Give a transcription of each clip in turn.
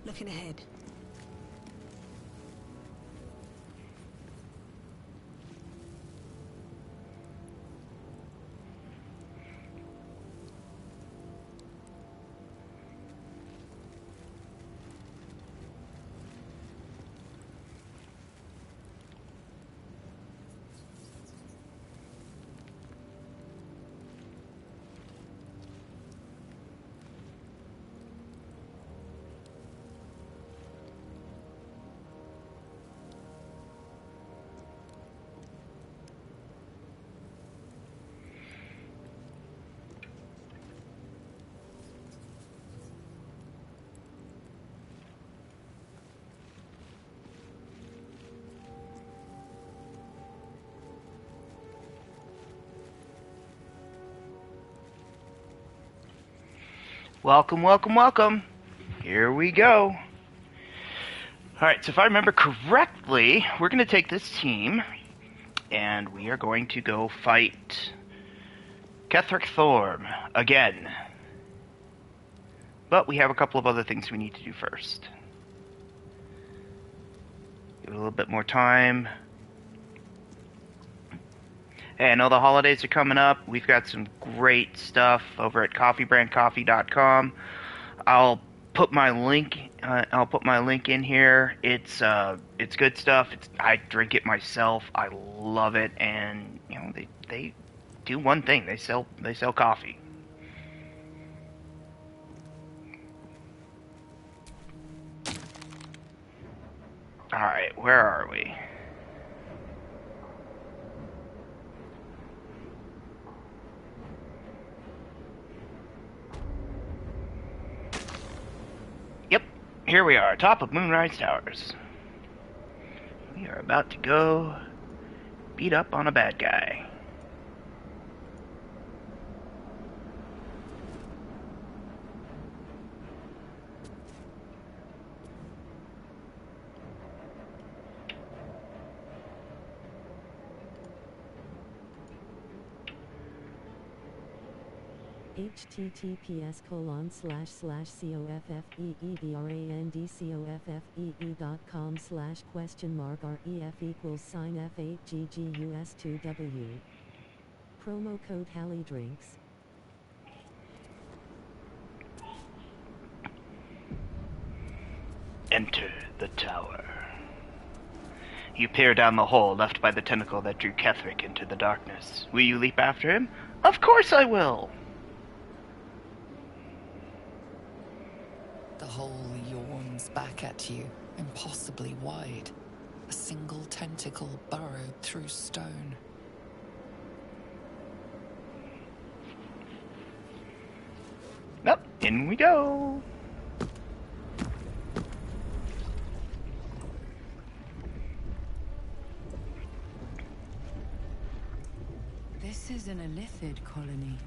Looking ahead. Welcome, welcome, welcome. Here we go. Alright, so if I remember correctly, we're going to take this team, and we are going to go fight Ketheric Thorm again. But we have a couple of other things we need to do first. Give it a little bit more time. Hey, I know the holidays are coming up. We've got some great stuff over at coffeebrandcoffee.com. I'll put my link in here. It's good stuff. I drink it myself. I love it, and you know they do one thing. They sell coffee. All right, where are we? Yep, here we are, top of Moonrise Towers. We are about to go beat up on a bad guy. https://coffeebrandcoffee.com/COFFEEDRANDCOFF/FE.ref/e.coffee/mark/ref=coffee. Promo code HalleyDrinks. Enter the tower. You peer down the hole left by the tentacle that drew Ketheric into the darkness. Will you leap after him? Of course I will! The hole yawns back at you, impossibly wide. A single tentacle burrowed through stone. Well, in we go! This is an Illithid colony.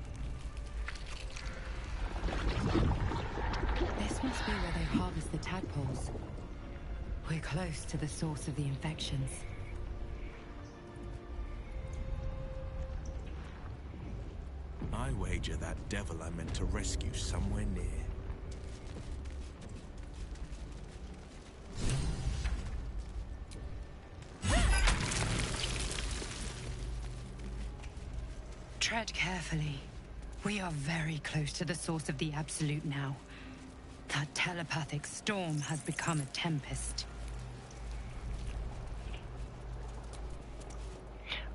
This must be where they harvest the tadpoles. We're close to the source of the infections. I wager that devil I meant to rescue somewhere near. Tread carefully. We are very close to the source of the Absolute now. That telepathic storm has become a tempest.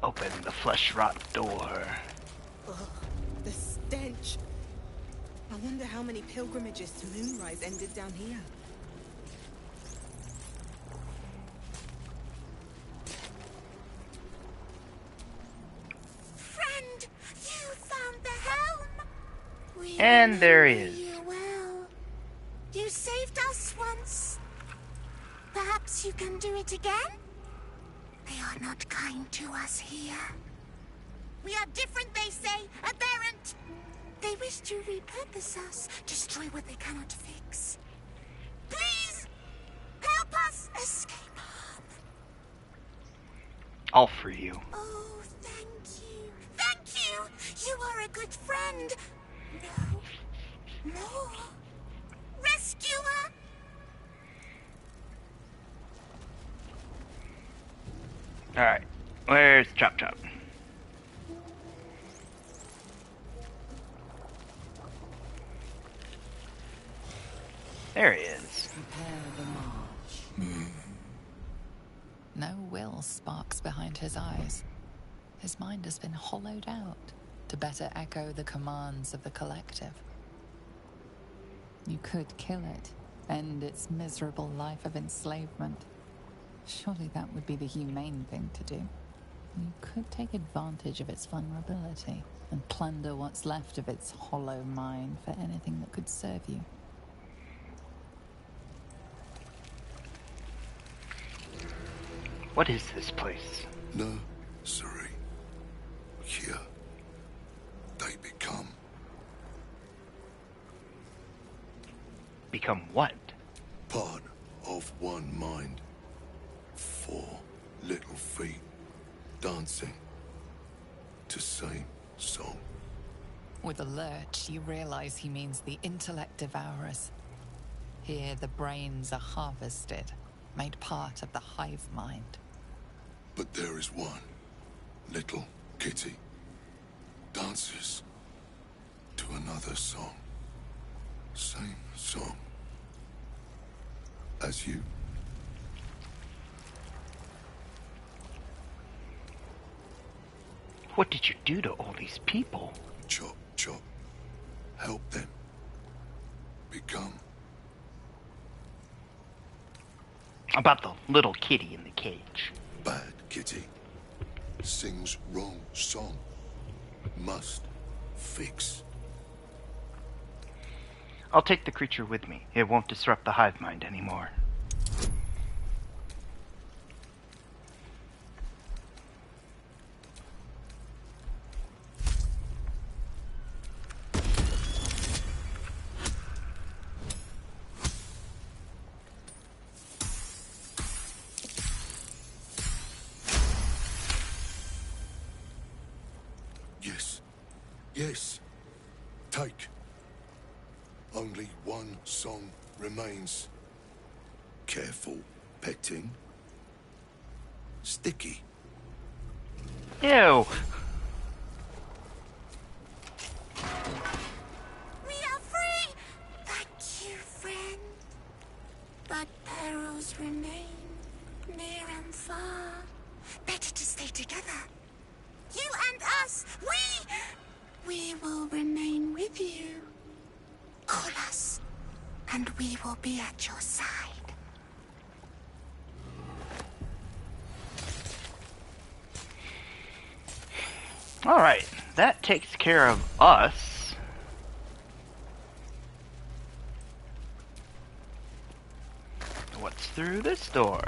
Open the flesh-rot door. Ugh, the stench. I wonder how many pilgrimages to Moonrise ended down here. Friend, you found the helm. We And there he is. you well. You saved us once. Perhaps you can do it again? They are not kind to us here. We are different, they say, aberrant. They wish to repurpose us, destroy what they cannot fix. Please, help us escape harm. I'll free you. Oh, thank you. Thank you! You are a good friend. No. More. Rescuer! Alright. Where's Chop Chop? There he is. Prepare the march. No will sparks behind his eyes. His mind has been hollowed out to better echo the commands of the collective. You could kill it, end its miserable life of enslavement. Surely that would be the humane thing to do. You could take advantage of its vulnerability and plunder what's left of its hollow mind for anything that could serve you. What is this place? No, sorry. Here, they become Become what? part of one mind. 4 little feet dancing to same song. With a lurch, you realize he means the intellect devourers. Here, the brains are harvested, made part of the hive mind. But there is one little kitty dances to another song. Same song as you. What did you do to all these people? Chop, chop. Help them become. About the little kitty in the cage. Bad kitty sings wrong song. Must fix. I'll take the creature with me. It won't disrupt the hive mind anymore. Yes. Yes. Take. Only one song remains. Careful petting. Sticky. Ew! We are free! Thank you, friend. But perils remain, near and far. Better to stay together. You and us, we will remain with you. Call us, and we will be at your side. Alright, that takes care of us. What's through this door?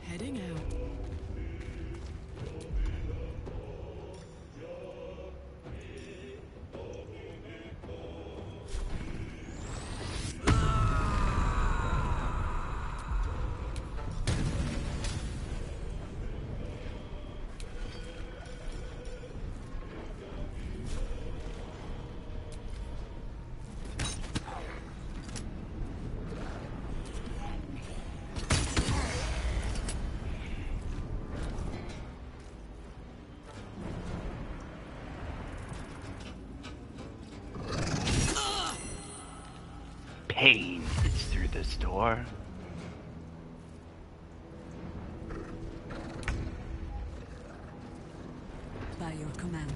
Heading out. Pain is through this door. By your command.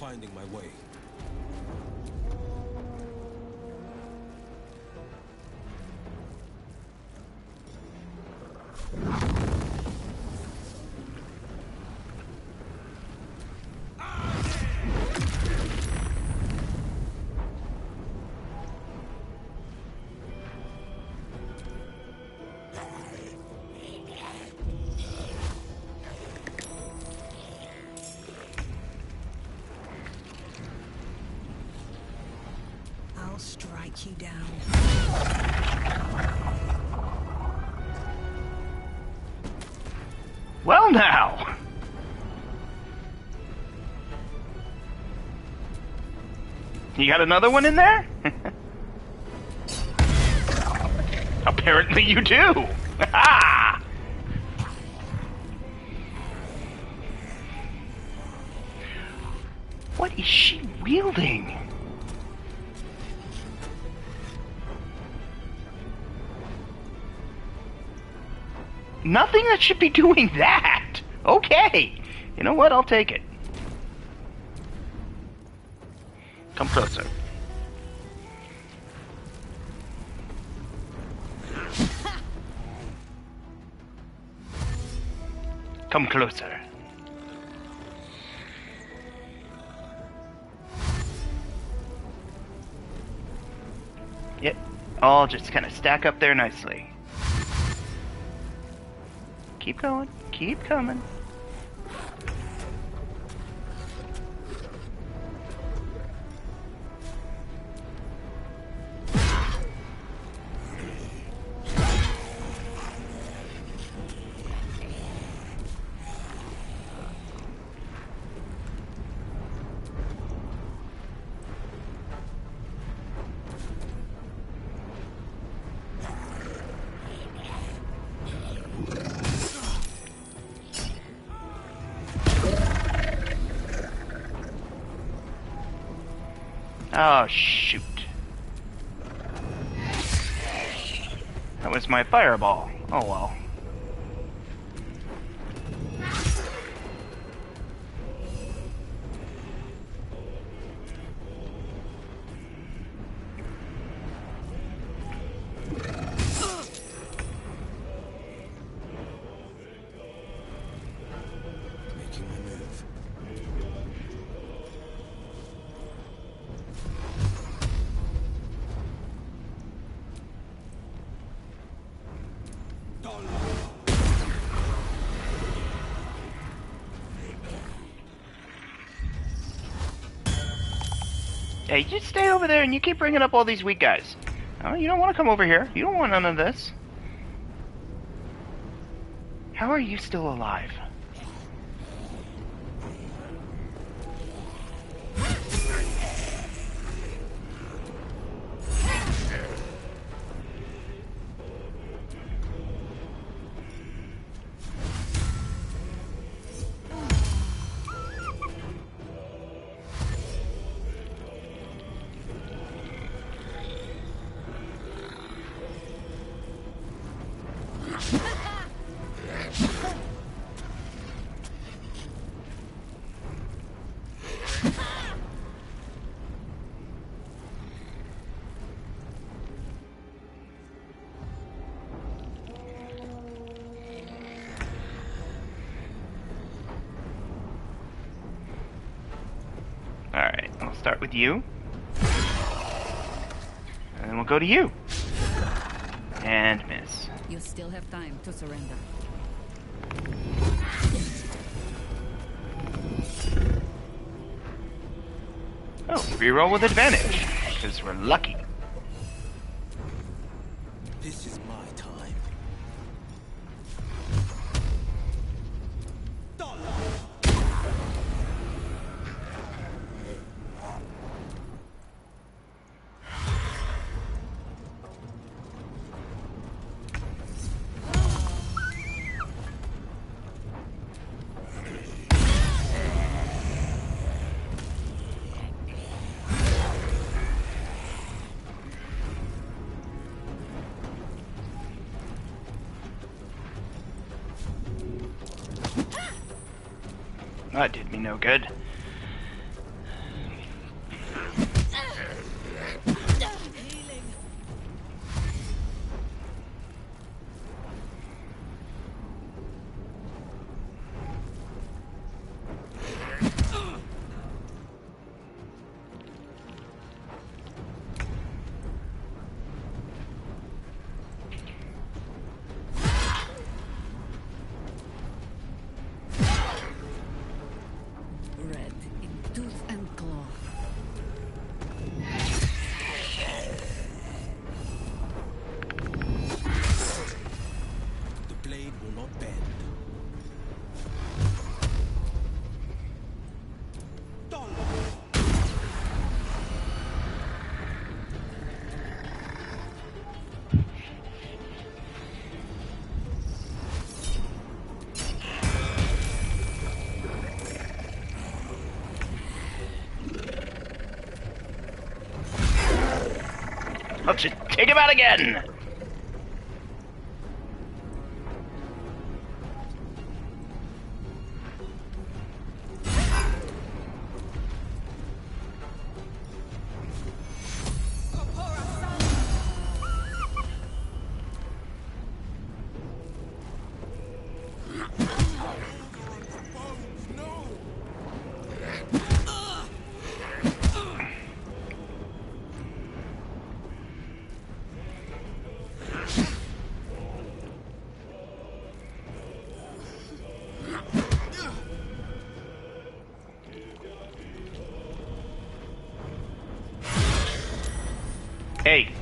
Finding my way. take you down. Well now! You got another one in there? Apparently you do! Ha! What is she wielding? Nothing that should be doing that! Okay! You know what? I'll take it. Come closer. Come closer. Yep. All just kind of stack up there nicely. Keep going. Keep coming. Oh, shoot. That was my fireball. Oh well. Making my move. Hey, you just stay over there and you keep bringing up all these weak guys. Oh, you don't want to come over here. You don't want none of this. How are you still alive? Alright, I'll start with you. And then we'll go to you. And miss. You still have time to surrender. Oh, reroll with advantage. Because we're lucky. This is my time. That did me no good. not bend. Let's just take him out again! Hey,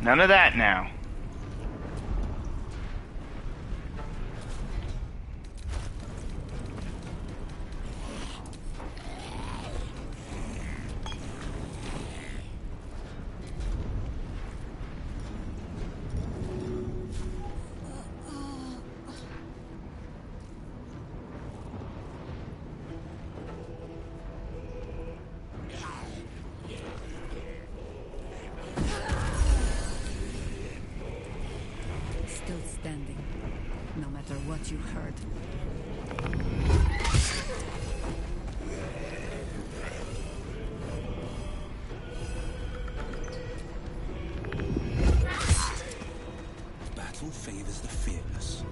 none of that now. Still standing, no matter what you heard. Battle favors the fearless.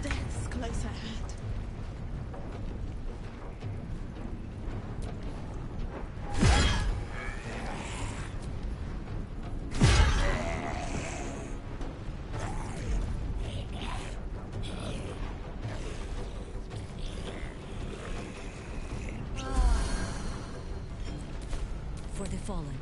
Death's close at hand. For the fallen.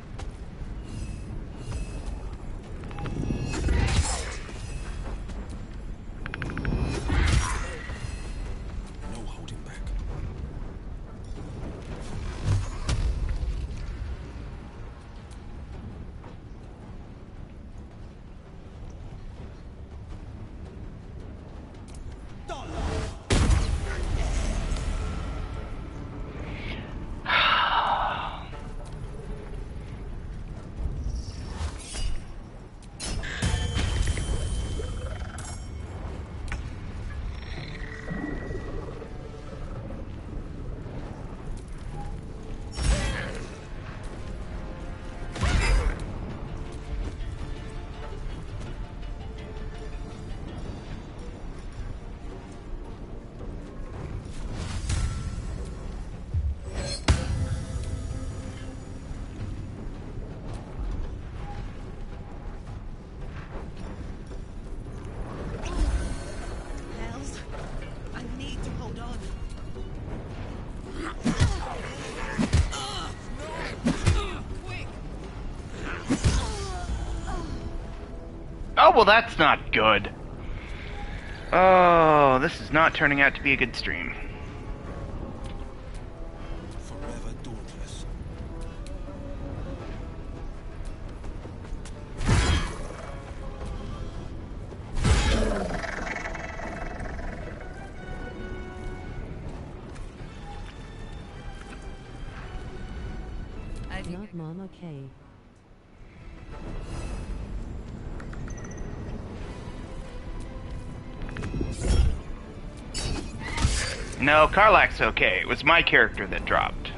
No holding back. Hells, I need to hold on. Quick! Oh, well, that's not good. Oh, this is not turning out to be a good stream. Forever dauntless. ready. Not Mama K. No, Karlak's okay. It was my character that dropped.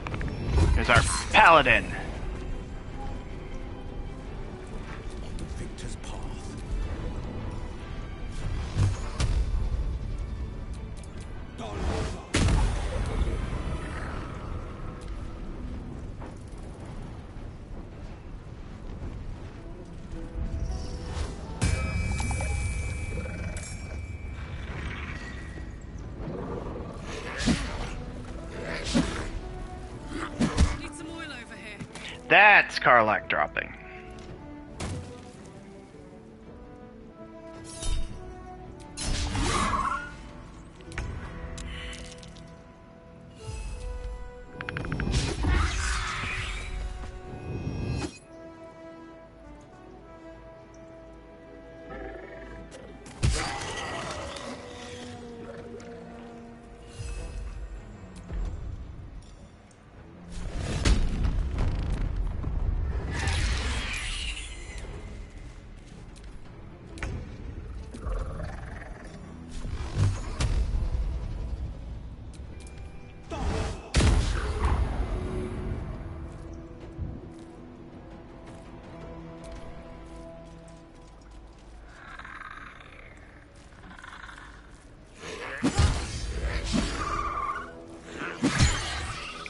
It was our paladin. On the victor's path. Need some oil over here. That's Karlak dropping.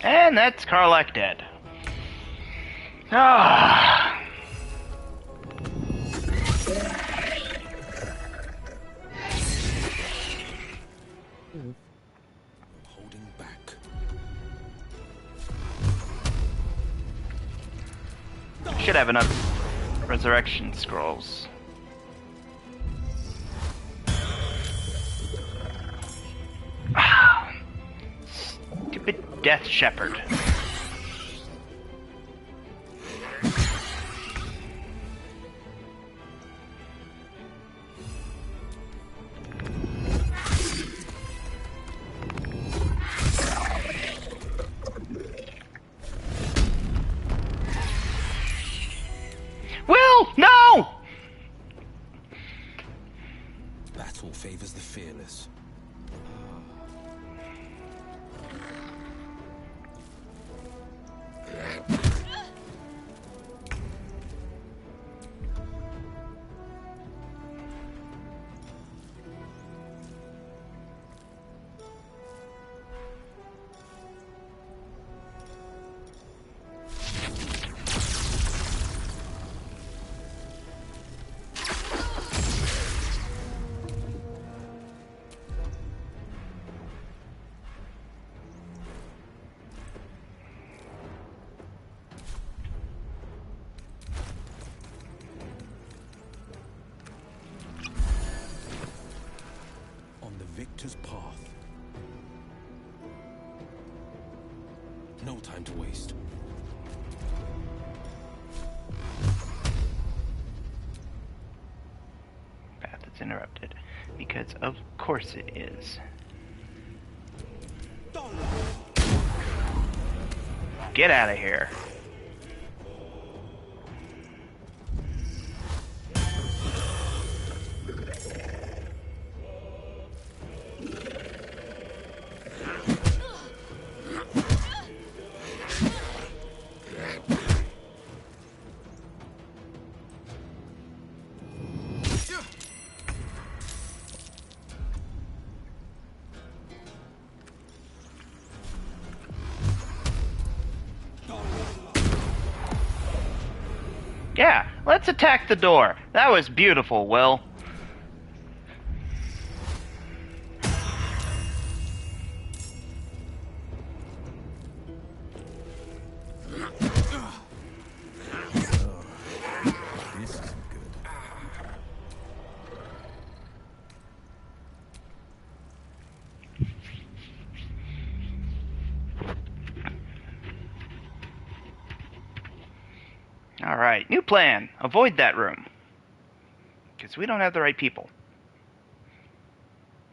And that's Karlak dead. Ah. I'm holding back. Should have enough resurrection scrolls. Ah. Stupid Death Shepherd. Will! No! Battle favors the fearless. On the victor's path. No time to waste. Path is interrupted. Because of course it is. Get out of here. Yeah, let's attack the door. That was beautiful, Will. This isn't good. Alright, new plan. Avoid that room. Because we don't have the right people.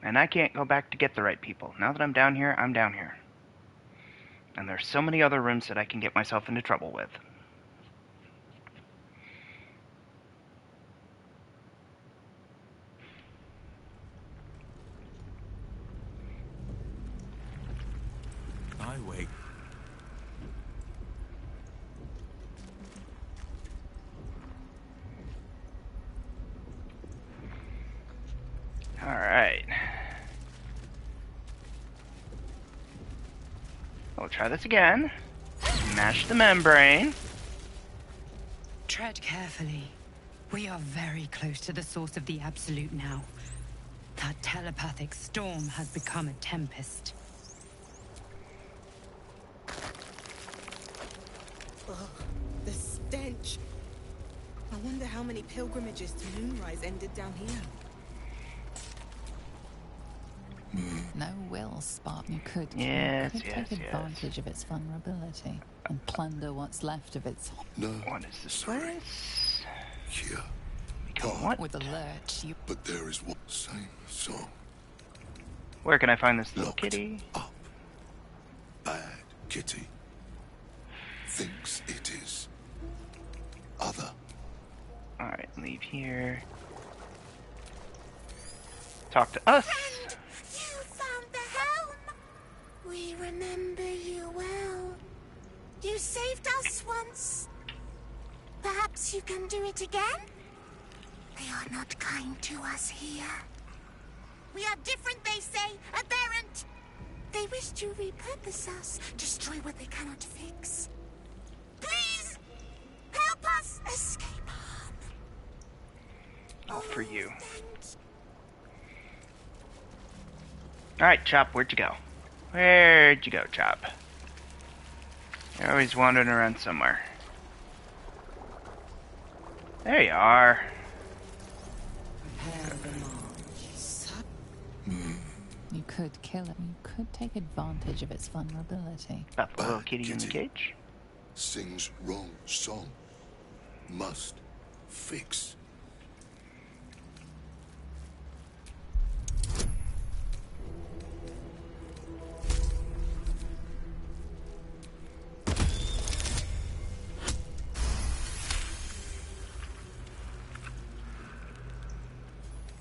And I can't go back to get the right people. Now that I'm down here, I'm down here. And there's so many other rooms that I can get myself into trouble with. I wait. Alright. We'll try this again. Smash the membrane. Tread carefully. We are very close to the source of the Absolute now. That telepathic storm has become a tempest. Ugh, the stench. I wonder how many pilgrimages to Moonrise ended down here. No will, Spartan. You could Yes, take yes. advantage of its vulnerability and plunder what's left of its... No, What is this sorry. place? Here. Become what? With a lurch, you... But there is one same song. Where can I find this little Locked kitty? up. Bad kitty. Thinks it is. Other. Alright, leave here. Talk to us. Friend, you found the helm. We remember you well. You saved us once. Perhaps you can do it again? They are not kind to us here. We are different, they say, aberrant. They wish to repurpose us, destroy what they cannot fix. Please, help us escape harm. All for you. Thanks. Alright, Chop, where'd you go? Where'd you go, Chop? You're always wandering around somewhere. There you are. You could kill it. You could take advantage of its vulnerability. About the little Bad kitty in the kitty. cage. Sings wrong song. Must fix.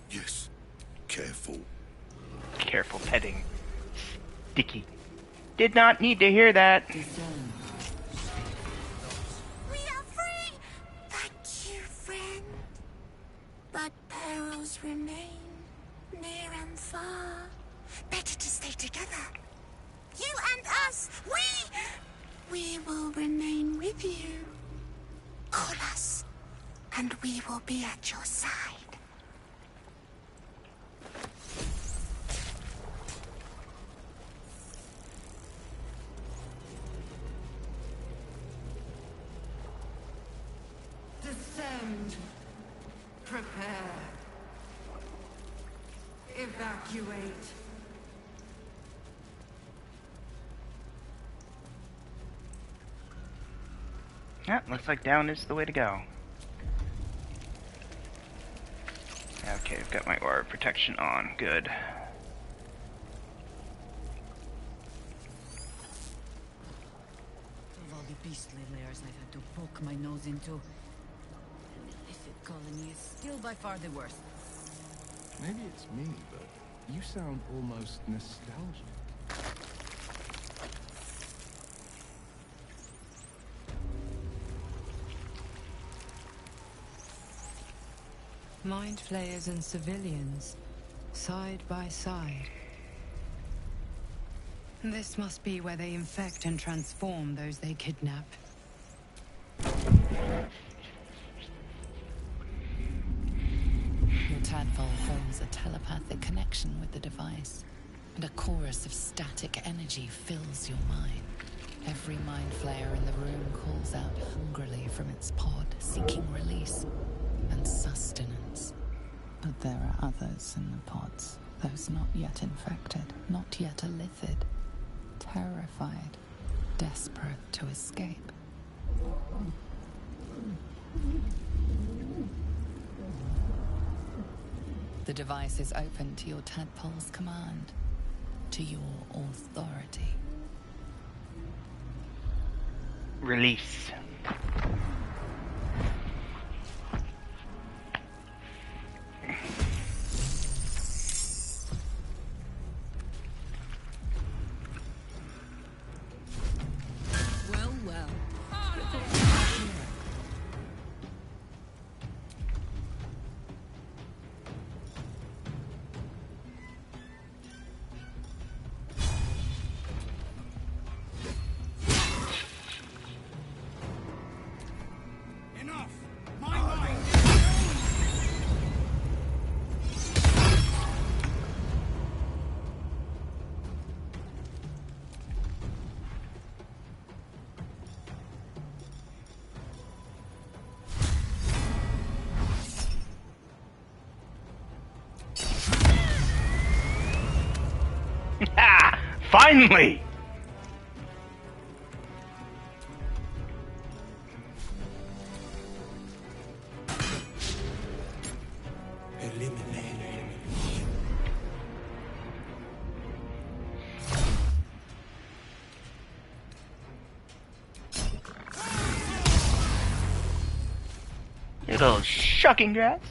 Yes. Careful. Careful petting. Sticky. Did not need to hear that. We are free! Thank you, friend. But perils remain, near and far. Better to stay together. You and us, we will remain with you. Call us, and we will be at your side. Descend. Prepare. Evacuate. Yeah, looks like down is the way to go. Okay, I've got my aura protection on. Good. Of all the beastly layers I've had to poke my nose into, an illicit colony is still by far the worst. Maybe it's me, but you sound almost nostalgic. Mind flayers and civilians, side by side. This must be where they infect and transform those they kidnap. Your tadpole forms a telepathic connection with the device, and a chorus of static energy fills your mind. Every mind flayer in the room calls out hungrily from its pod, seeking release and sustenance. But there are others in the pods, those not yet infected, not yet elithid, terrified, desperate to escape. The device is open to your tadpole's command, to your authority. Release. Ha! Finally! Little shocking grasp.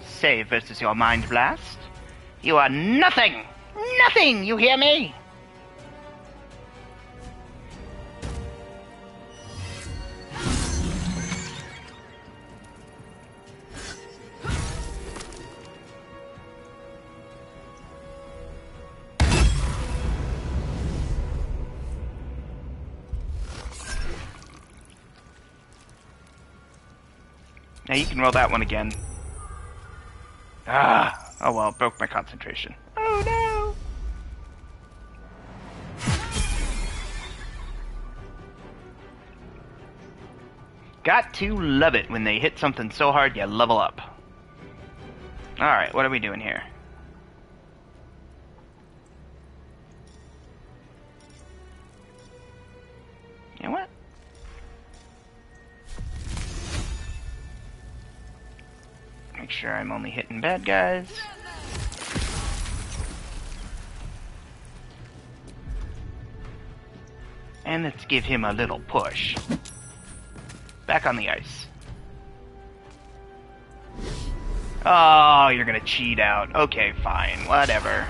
Save versus your mind blast. You are nothing! Nothing! You hear me? Now you can roll that one again. Ah! Oh well, broke my concentration. Oh no! Got to love it when they hit something so hard you level up. Alright, what are we doing here? You know what? Make sure I'm only hitting bad guys. And let's give him a little push. Back on the ice. Oh, you're gonna cheat out. Okay, fine. Whatever.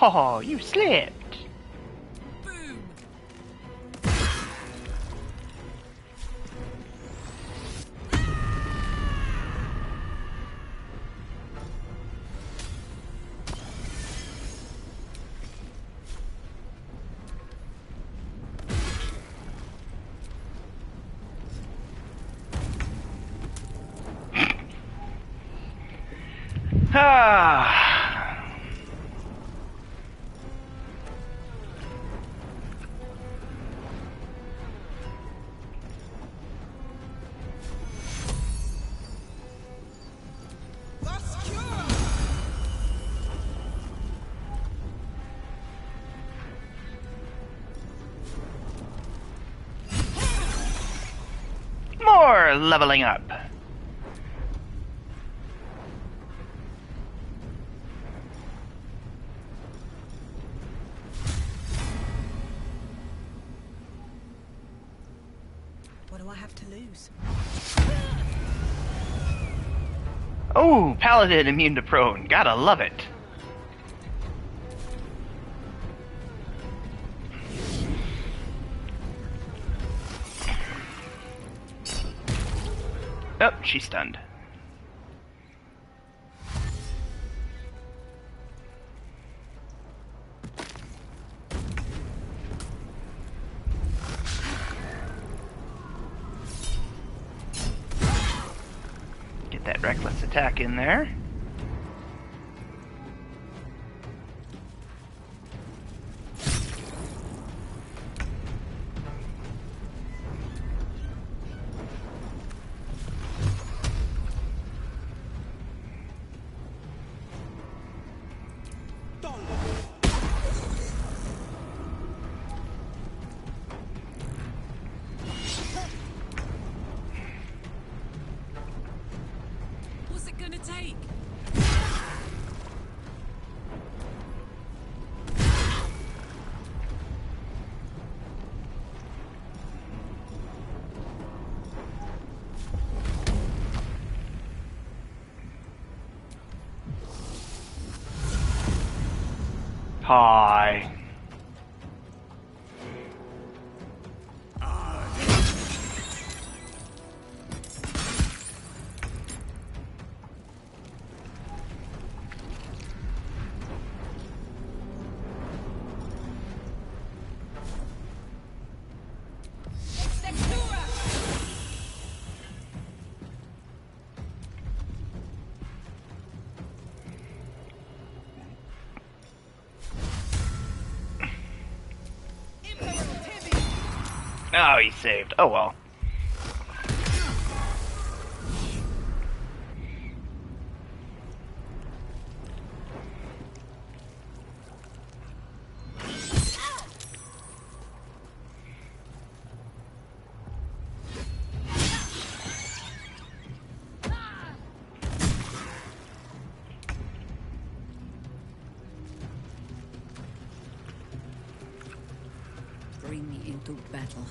Oh, you slipped. Ah. More leveling up. What do I have to lose? Oh, Paladin immune to prone. Gotta love it. Oh, she's stunned. Get that reckless attack in there. What's it gonna take? Hi. Oh, he's saved. Oh well. Bring me into battle.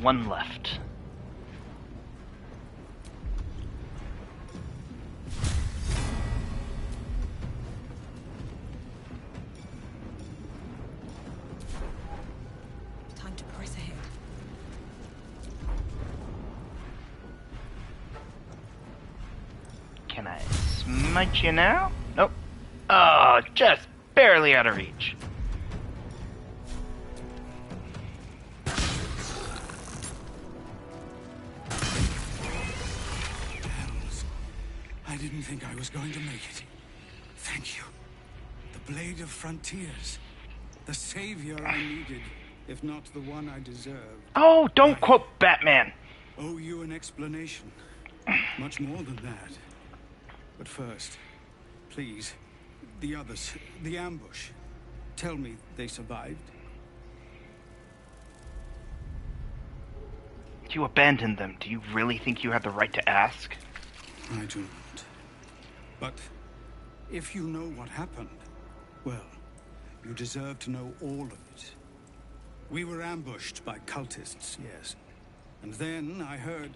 One left. Time to press ahead. Can I smite you now? Nope. Oh, just barely out of reach. I didn't think I was going to make it. Thank you. The Blade of Frontiers. The savior I needed, if not the one I deserved. Oh, don't quote Batman. Owe you an explanation. Much more than that. But first, please, the others, the ambush. Tell me they survived. You abandoned them. Do you really think you have the right to ask? I do not. But if you know what happened, well, you deserve to know all of it. We were ambushed by cultists, yes. And then I heard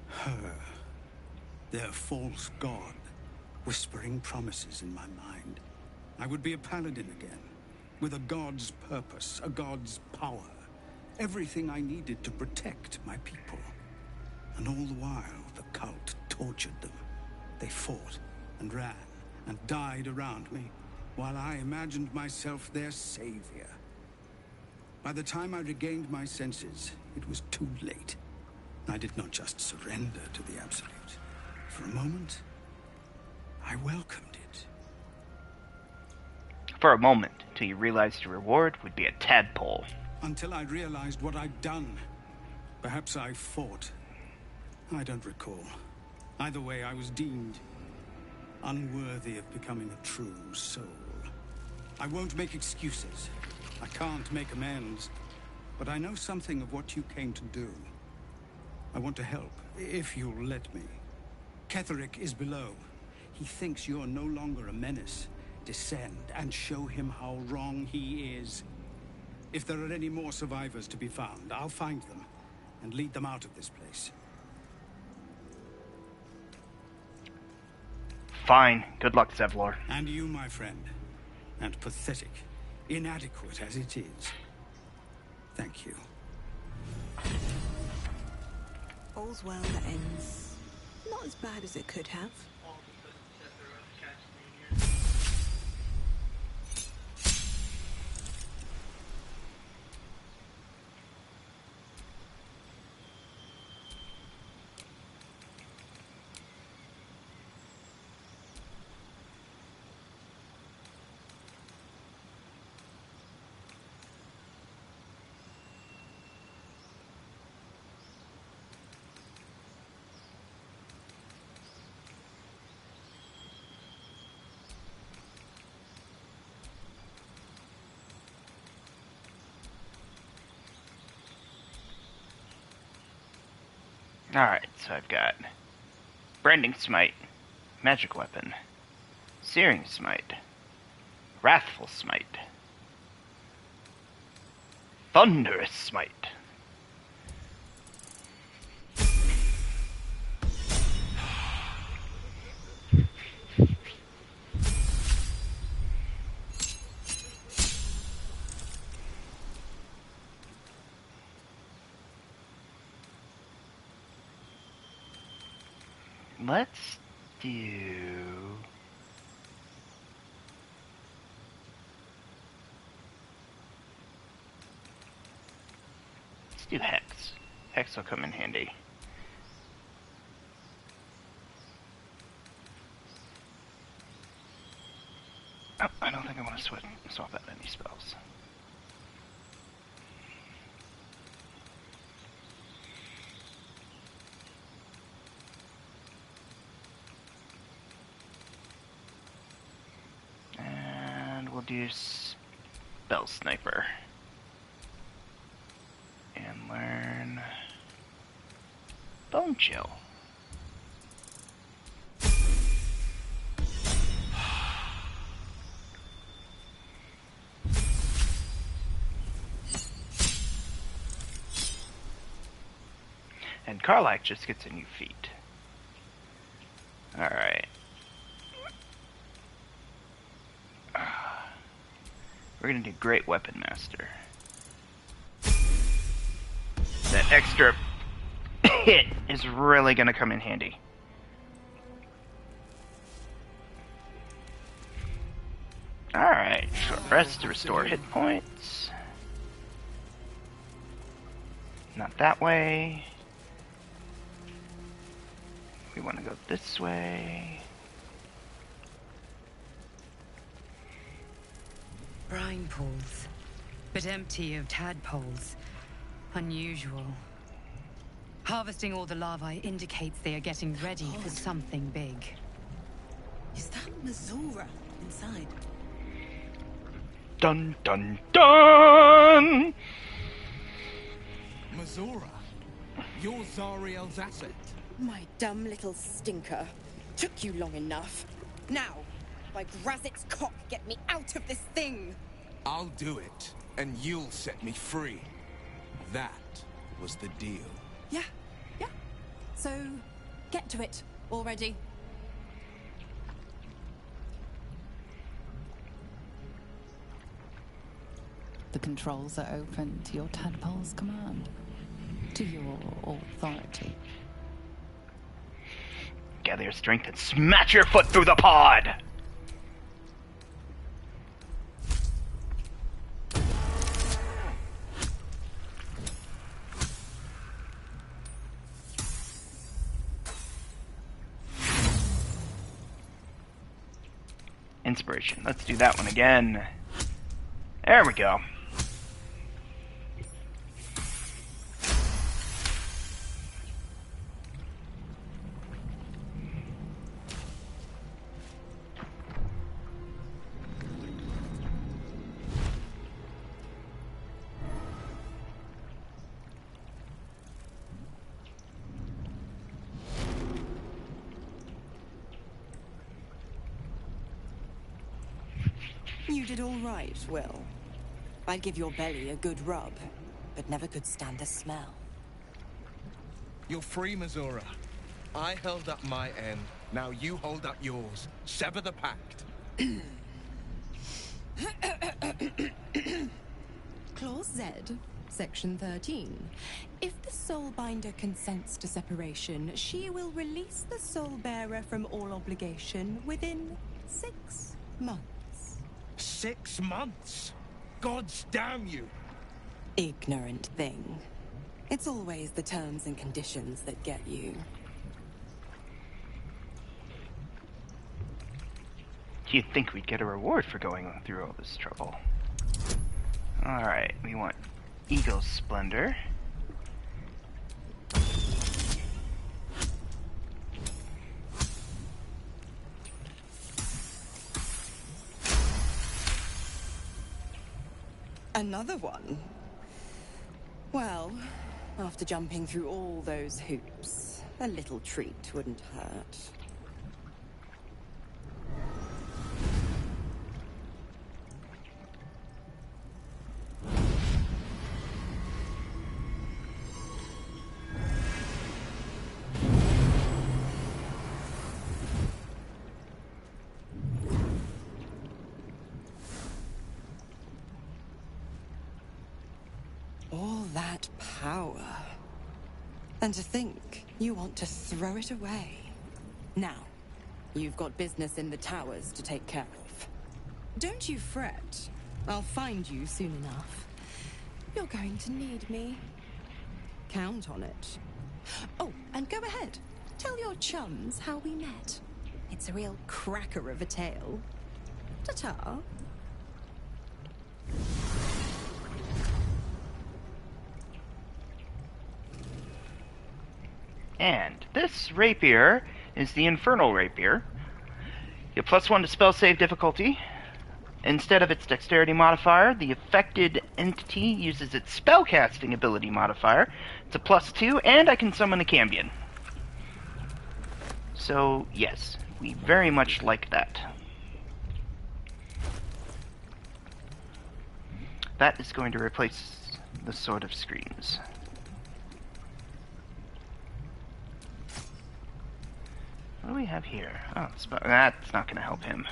her, their false god, whispering promises in my mind. I would be a paladin again, with a god's purpose, a god's power. Everything I needed to protect my people. And all the while, the cult tortured them. They fought and ran and died around me, while I imagined myself their savior. By the time I regained my senses, it was too late. I did not just surrender to the Absolute. For a moment, I welcomed it. For a moment, till you realized your reward would be a tadpole. Until I realized what I'd done. Perhaps I fought. I don't recall. Either way, I was deemed unworthy of becoming a true soul. I won't make excuses. I can't make amends. But I know something of what you came to do. I want to help, if you'll let me. Ketherick is below. He thinks you're no longer a menace. Descend and show him how wrong he is. If there are any more survivors to be found, I'll find them and lead them out of this place. Fine. Good luck, Zevlor. And you, my friend. And pathetic, inadequate as it is. Thank you. All's well that ends not as bad as it could have. Alright, so I've got Branding Smite, Magic Weapon, Searing Smite, Wrathful Smite, Thunderous Smite. Let's do Hex. Hex will come in handy. Oh, I don't think I want to swap out any spells. And we'll do Spell Sniper. And learn Bone Chill. And Karlach just gets a new feat. Alright. We're gonna do Great Weapon Master. That extra hit is really gonna come in handy. Alright, short rest to restore hit points. Not that way. We want to go this way. Brine pools, but empty of tadpoles. Unusual. Harvesting all the larvae indicates they are getting ready for something big. Is that Missoura inside? Dun dun dun! Missoura, you're Zariel's asset. My dumb little stinker. Took you long enough. Now, by Grazit's cock, get me out of this thing! I'll do it, and you'll set me free. That was the deal. Yeah. So, get to it already. The controls are open to your tadpole's command. To your authority. Gather your strength and smash your foot through the pod! Inspiration. Let's do that one again. There we go. You did all right, Will. I'd give your belly a good rub, but never could stand the smell. You're free, Missoura. I held up my end. Now you hold up yours. Sever the pact. Clause Z, Section 13. If the Soulbinder consents to separation, she will release the Soulbearer from all obligation within 6 months. 6 months? Gods damn you! Ignorant thing. It's always the terms and conditions that get you. You'd think we'd get a reward for going through all this trouble. Alright, we want Eagle's Splendor. Another one? Well, After jumping through all those hoops, a little treat wouldn't hurt. All that power. And to think you want to throw it away. Now, you've got business in the towers to take care of. Don't you fret. I'll find you soon enough. You're going to need me. Count on it. Oh, and go ahead. Tell your chums how we met. It's a real cracker of a tale. Ta-ta. And this rapier is the Infernal Rapier. You have +1 to spell save difficulty. Instead of its dexterity modifier, the affected entity uses its spellcasting ability modifier. It's a +2, and I can summon a Cambion. So, yes, we very much like that. That is going to replace the Sword of Screams. What do we have here? Oh, that's not going to help him.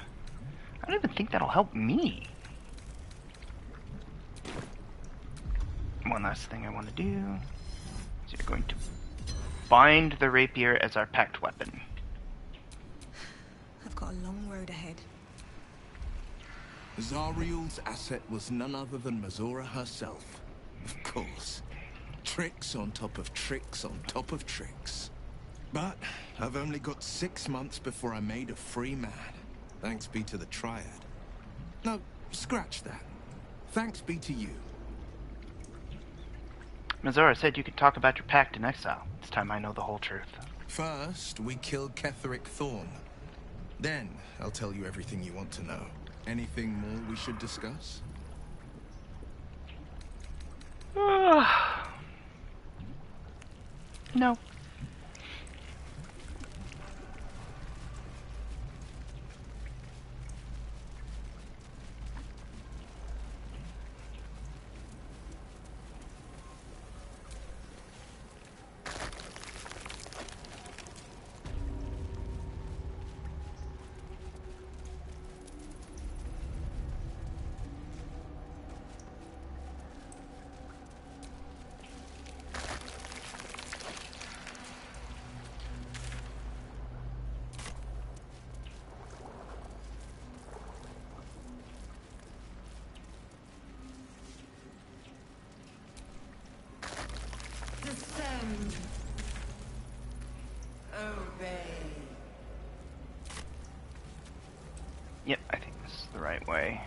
I don't even think that'll help me. One last thing I want to do is you're going to bind the rapier as our pact weapon. I've got a long road ahead. Zariel's asset was none other than Mizora herself. Of course. Tricks on top of tricks on top of tricks. But I've only got 6 months before I'm made a free man. Thanks be to the Triad. No, scratch that. Thanks be to you. Mizora said you could talk about your pact in exile. It's time I know the whole truth. First, we kill Ketheric Thorn. Then, I'll tell you everything you want to know. Anything more we should discuss? No. Descend. Obey. Yep, I think this is the right way.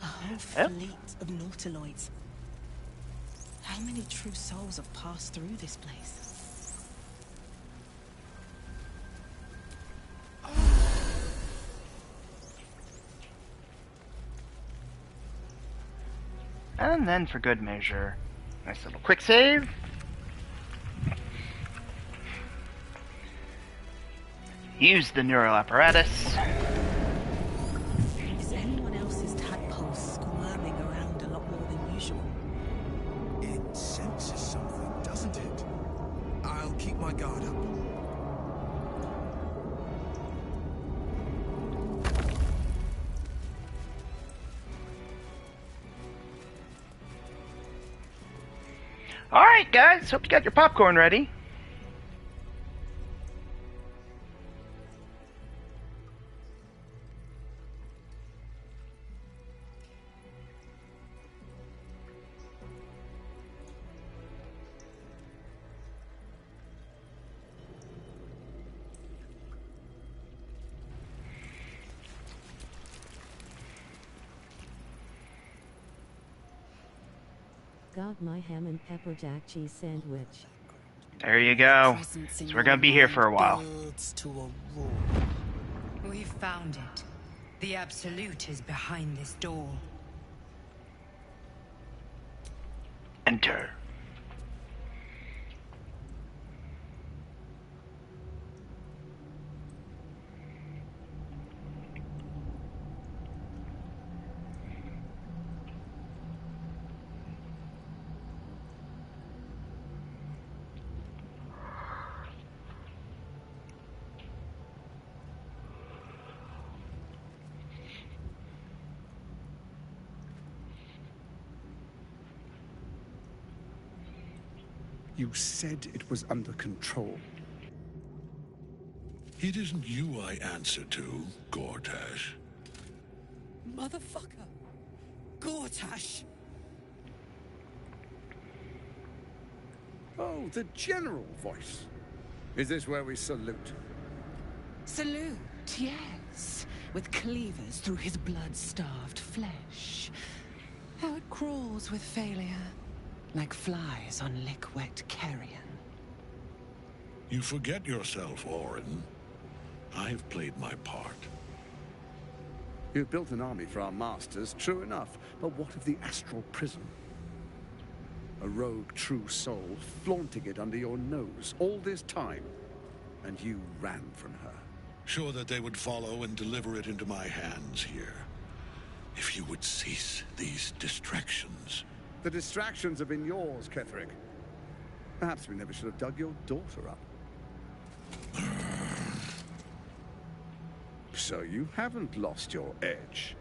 A whole fleet of nautiloids. How many true souls have passed through this place? And then, for good measure, nice little quick save. Use the neural apparatus. Is anyone else's tadpole squirming around a lot more than usual? It senses something, doesn't it? I'll keep my guard up. Alright, guys, hope you got your popcorn ready. Got my ham and pepper jack cheese sandwich. There you go. So we're gonna be here for a while. We found it. The Absolute is behind this door. Enter. You said it was under control. It isn't you I answer to, Gortash. Motherfucker! Gortash! Oh, the general voice. Is this where we salute? Salute, yes. With cleavers through his blood-starved flesh. How it crawls with failure. Like flies on lick-wet carrion. You forget yourself, Orin. I've played my part. You've built an army for our masters, true enough. But what of the astral prison? A rogue true soul flaunting it under your nose all this time. And you ran from her. Sure that they would follow and deliver it into my hands here. If you would cease these distractions. The distractions have been yours, Ketherick. Perhaps we never should have dug your daughter up. So you haven't lost your edge.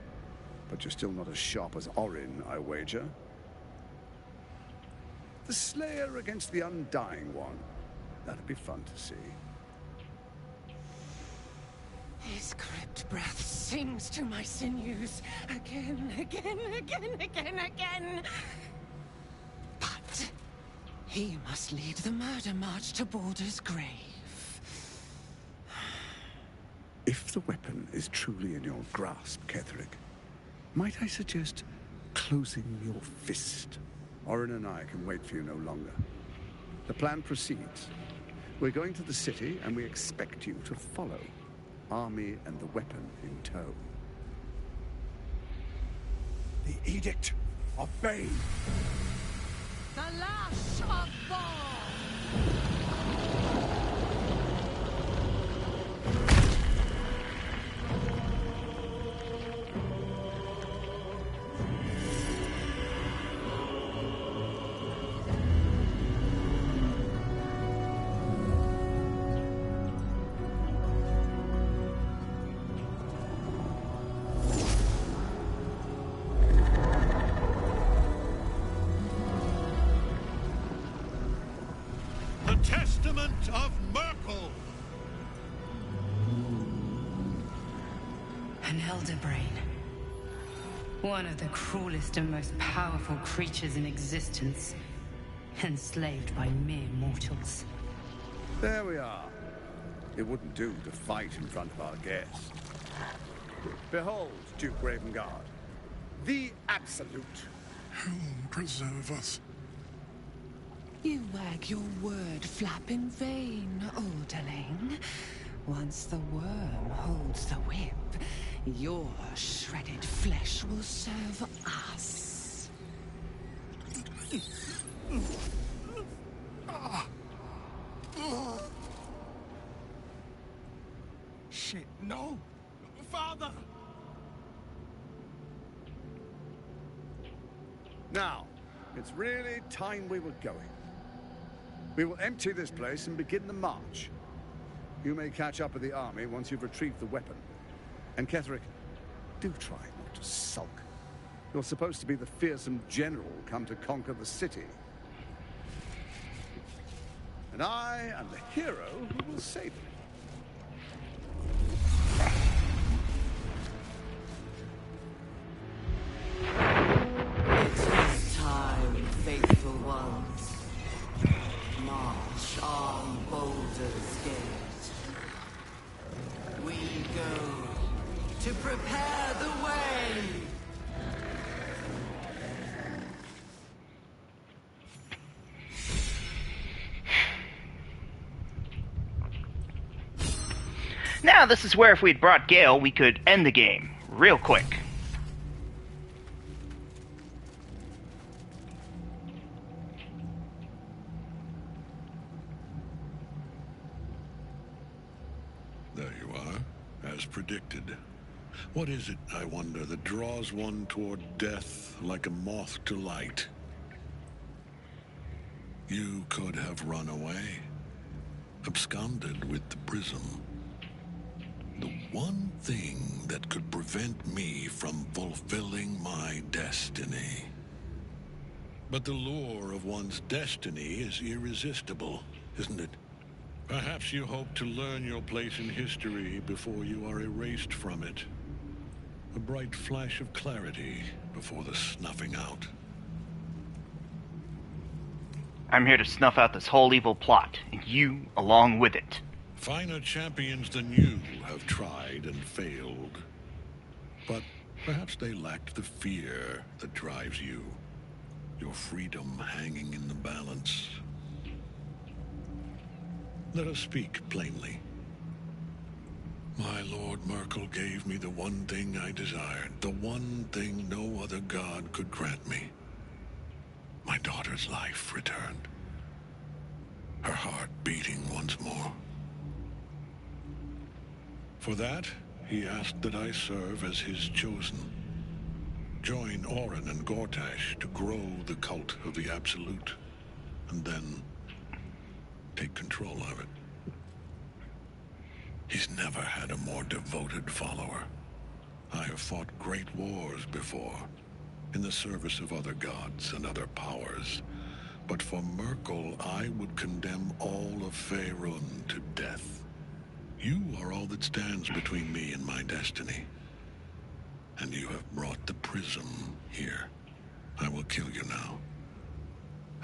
But you're still not as sharp as Orin, I wager. The Slayer against the Undying One. That'd be fun to see. His crypt breath sings to my sinews. Again, again, again, again, again. But he must lead the murder march to Baldur's grave. If the weapon is truly in your grasp, Ketherick, might I suggest closing your fist? Orin and I can wait for you no longer. The plan proceeds. We're going to the city, and we expect you to follow. Army and the weapon in tow. The Edict of Bane. The Lash of Ball! Testament of Merkel! An elder brain. One of the cruelest and most powerful creatures in existence. Enslaved by mere mortals. There we are. It wouldn't do to fight in front of our guest. Behold, Duke Ravengard. The Absolute. Helm preserve us. You wag your word flap in vain, Alderling. Once the worm holds the whip, your shredded flesh will serve us. Shit, no! Father! Now, it's really time we were going. We will empty this place and begin the march. You may catch up with the army once you've retrieved the weapon. And Ketherick, do try not to sulk. You're supposed to be the fearsome general come to conquer the city. And I am the hero who will save it. It is time, faithful ones. March on Baldur's Gate. We go to prepare the way. Now, this is where if we'd brought Gale, we could end the game real quick. There you are, as predicted. What is it, I wonder, that draws one toward death like a moth to light? You could have run away, absconded with the prism. The one thing that could prevent me from fulfilling my destiny. But the lure of one's destiny is irresistible, isn't it? Perhaps you hope to learn your place in history before you are erased from it. A bright flash of clarity before the snuffing out. I'm here to snuff out this whole evil plot, and you along with it. Finer champions than you have tried and failed. But perhaps they lacked the fear that drives you. Your freedom hanging in the balance. Let us speak plainly. My Lord Merkel gave me the one thing I desired, the one thing no other god could grant me. My daughter's life returned. Her heart beating once more. For that, he asked that I serve as his chosen. Join Orin and Gortash to grow the cult of the Absolute, and then take control of it. He's never had a more devoted follower. I have fought great wars before, in the service of other gods and other powers. But for Merkel, I would condemn all of Faerun to death. You are all that stands between me and my destiny. And you have brought the prism here. I will kill you now.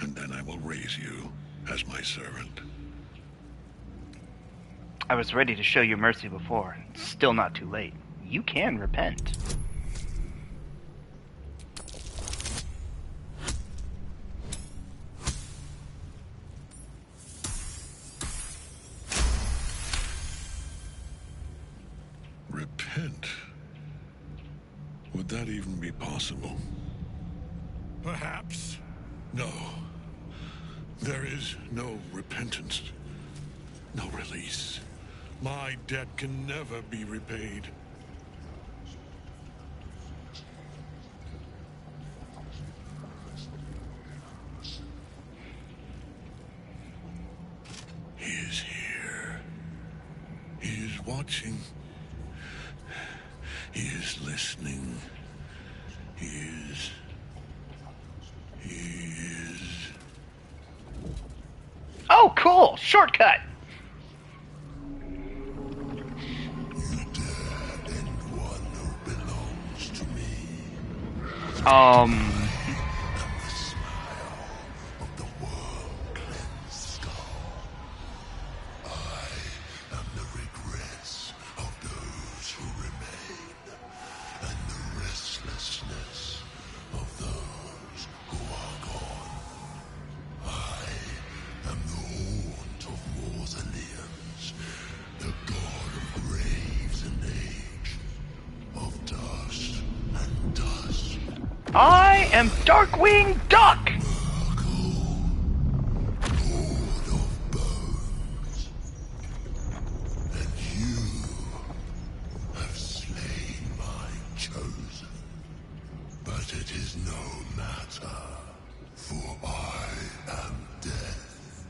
And then I will raise you as my servant. I was ready to show you mercy before. It's still not too late. You can repent. Repent? Would that even be possible? Perhaps. No. There is no repentance. No release. My debt can never be repaid. He is here. He is watching. He is listening. He is... Oh, cool! Shortcut! I am Darkwing Duck! have slain my chosen. But it is no matter, for I am death.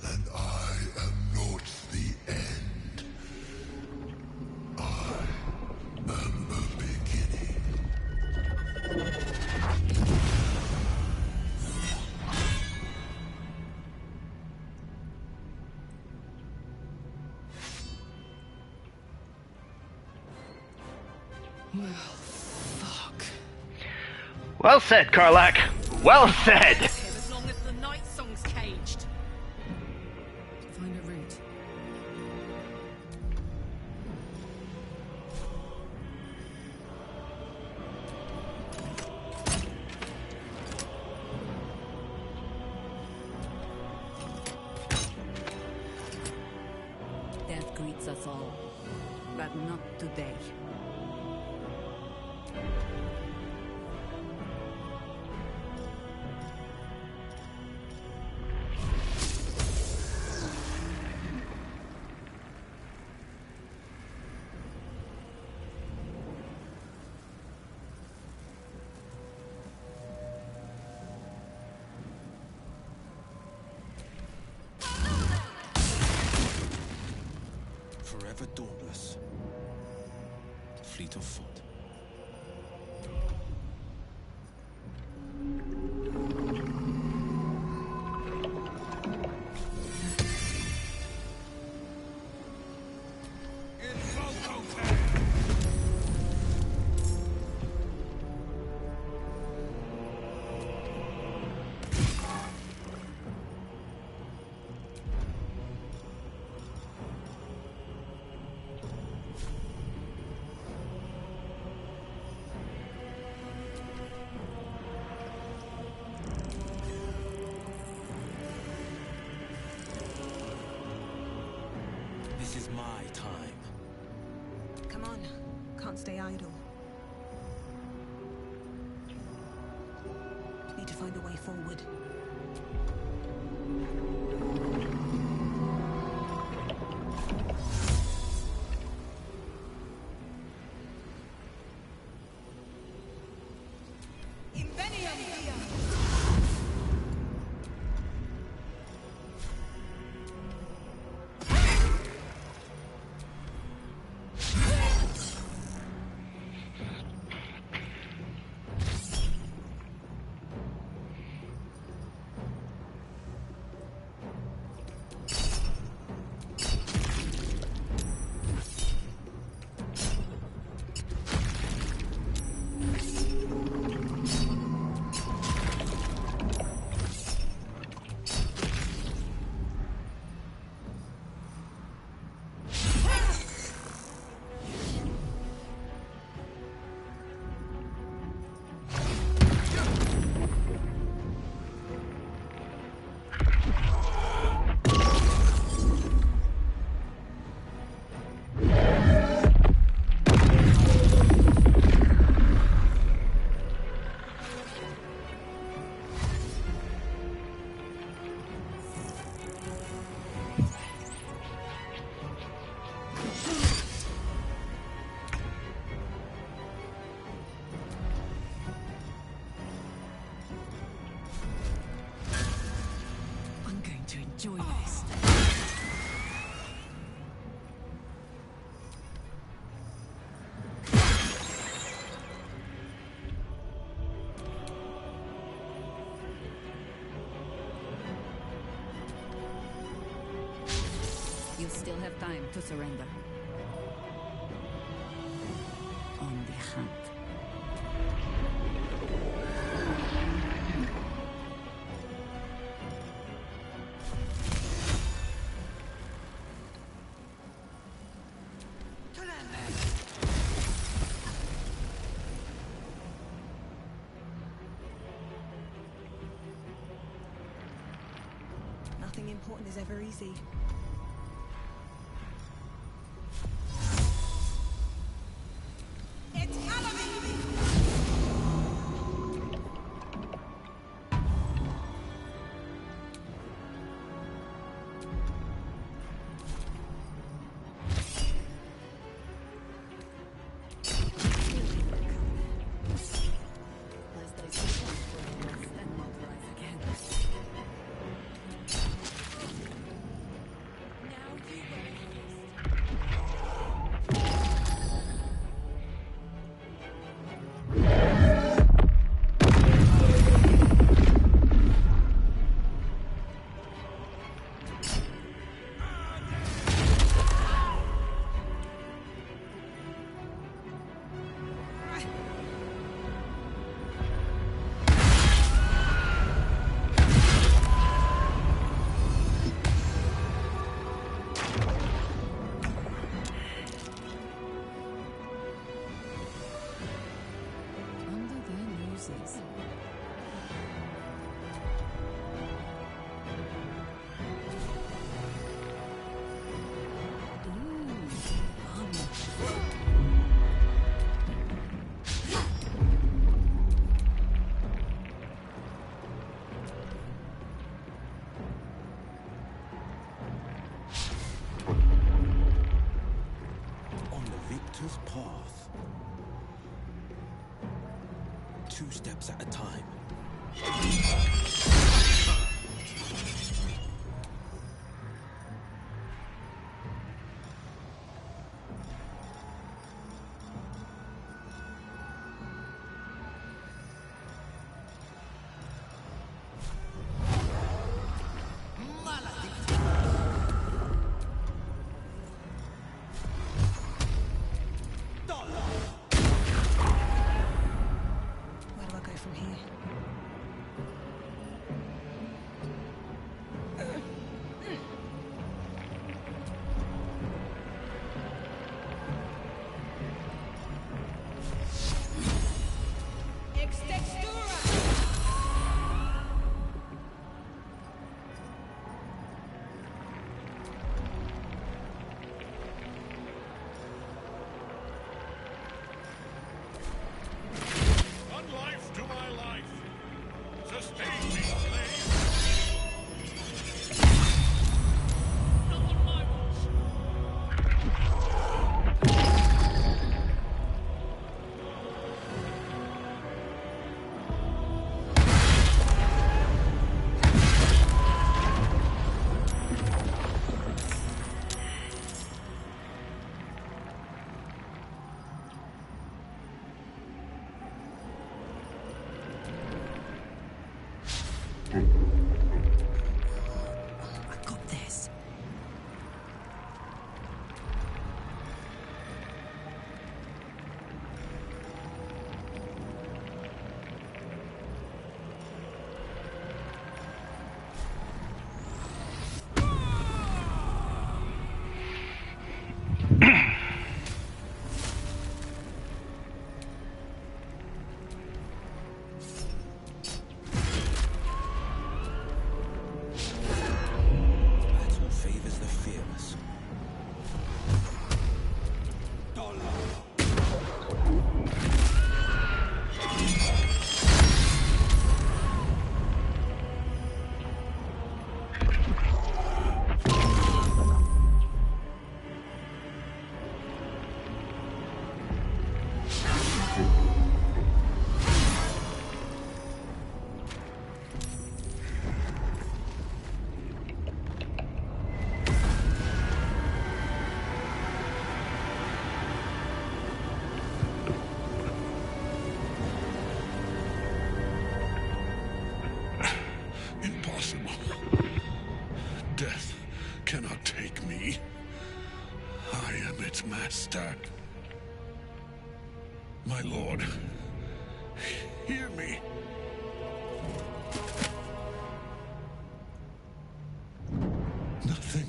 And I am not the end. I am the beginning. Well, fuck. Well said, Karlak. Well said. As long as the night song's caged. Find a route. Death greets us all, but not today. Ever dauntless, fleet of foot. This is my time. Come on. Can't stay idle. Need to find a way forward. Enjoy this. You still have time to surrender. On the hunt. Nothing important is ever easy. Path. 2 steps at a time. Impossible. Death cannot take me. I am its master. My lord, hear me. Nothing.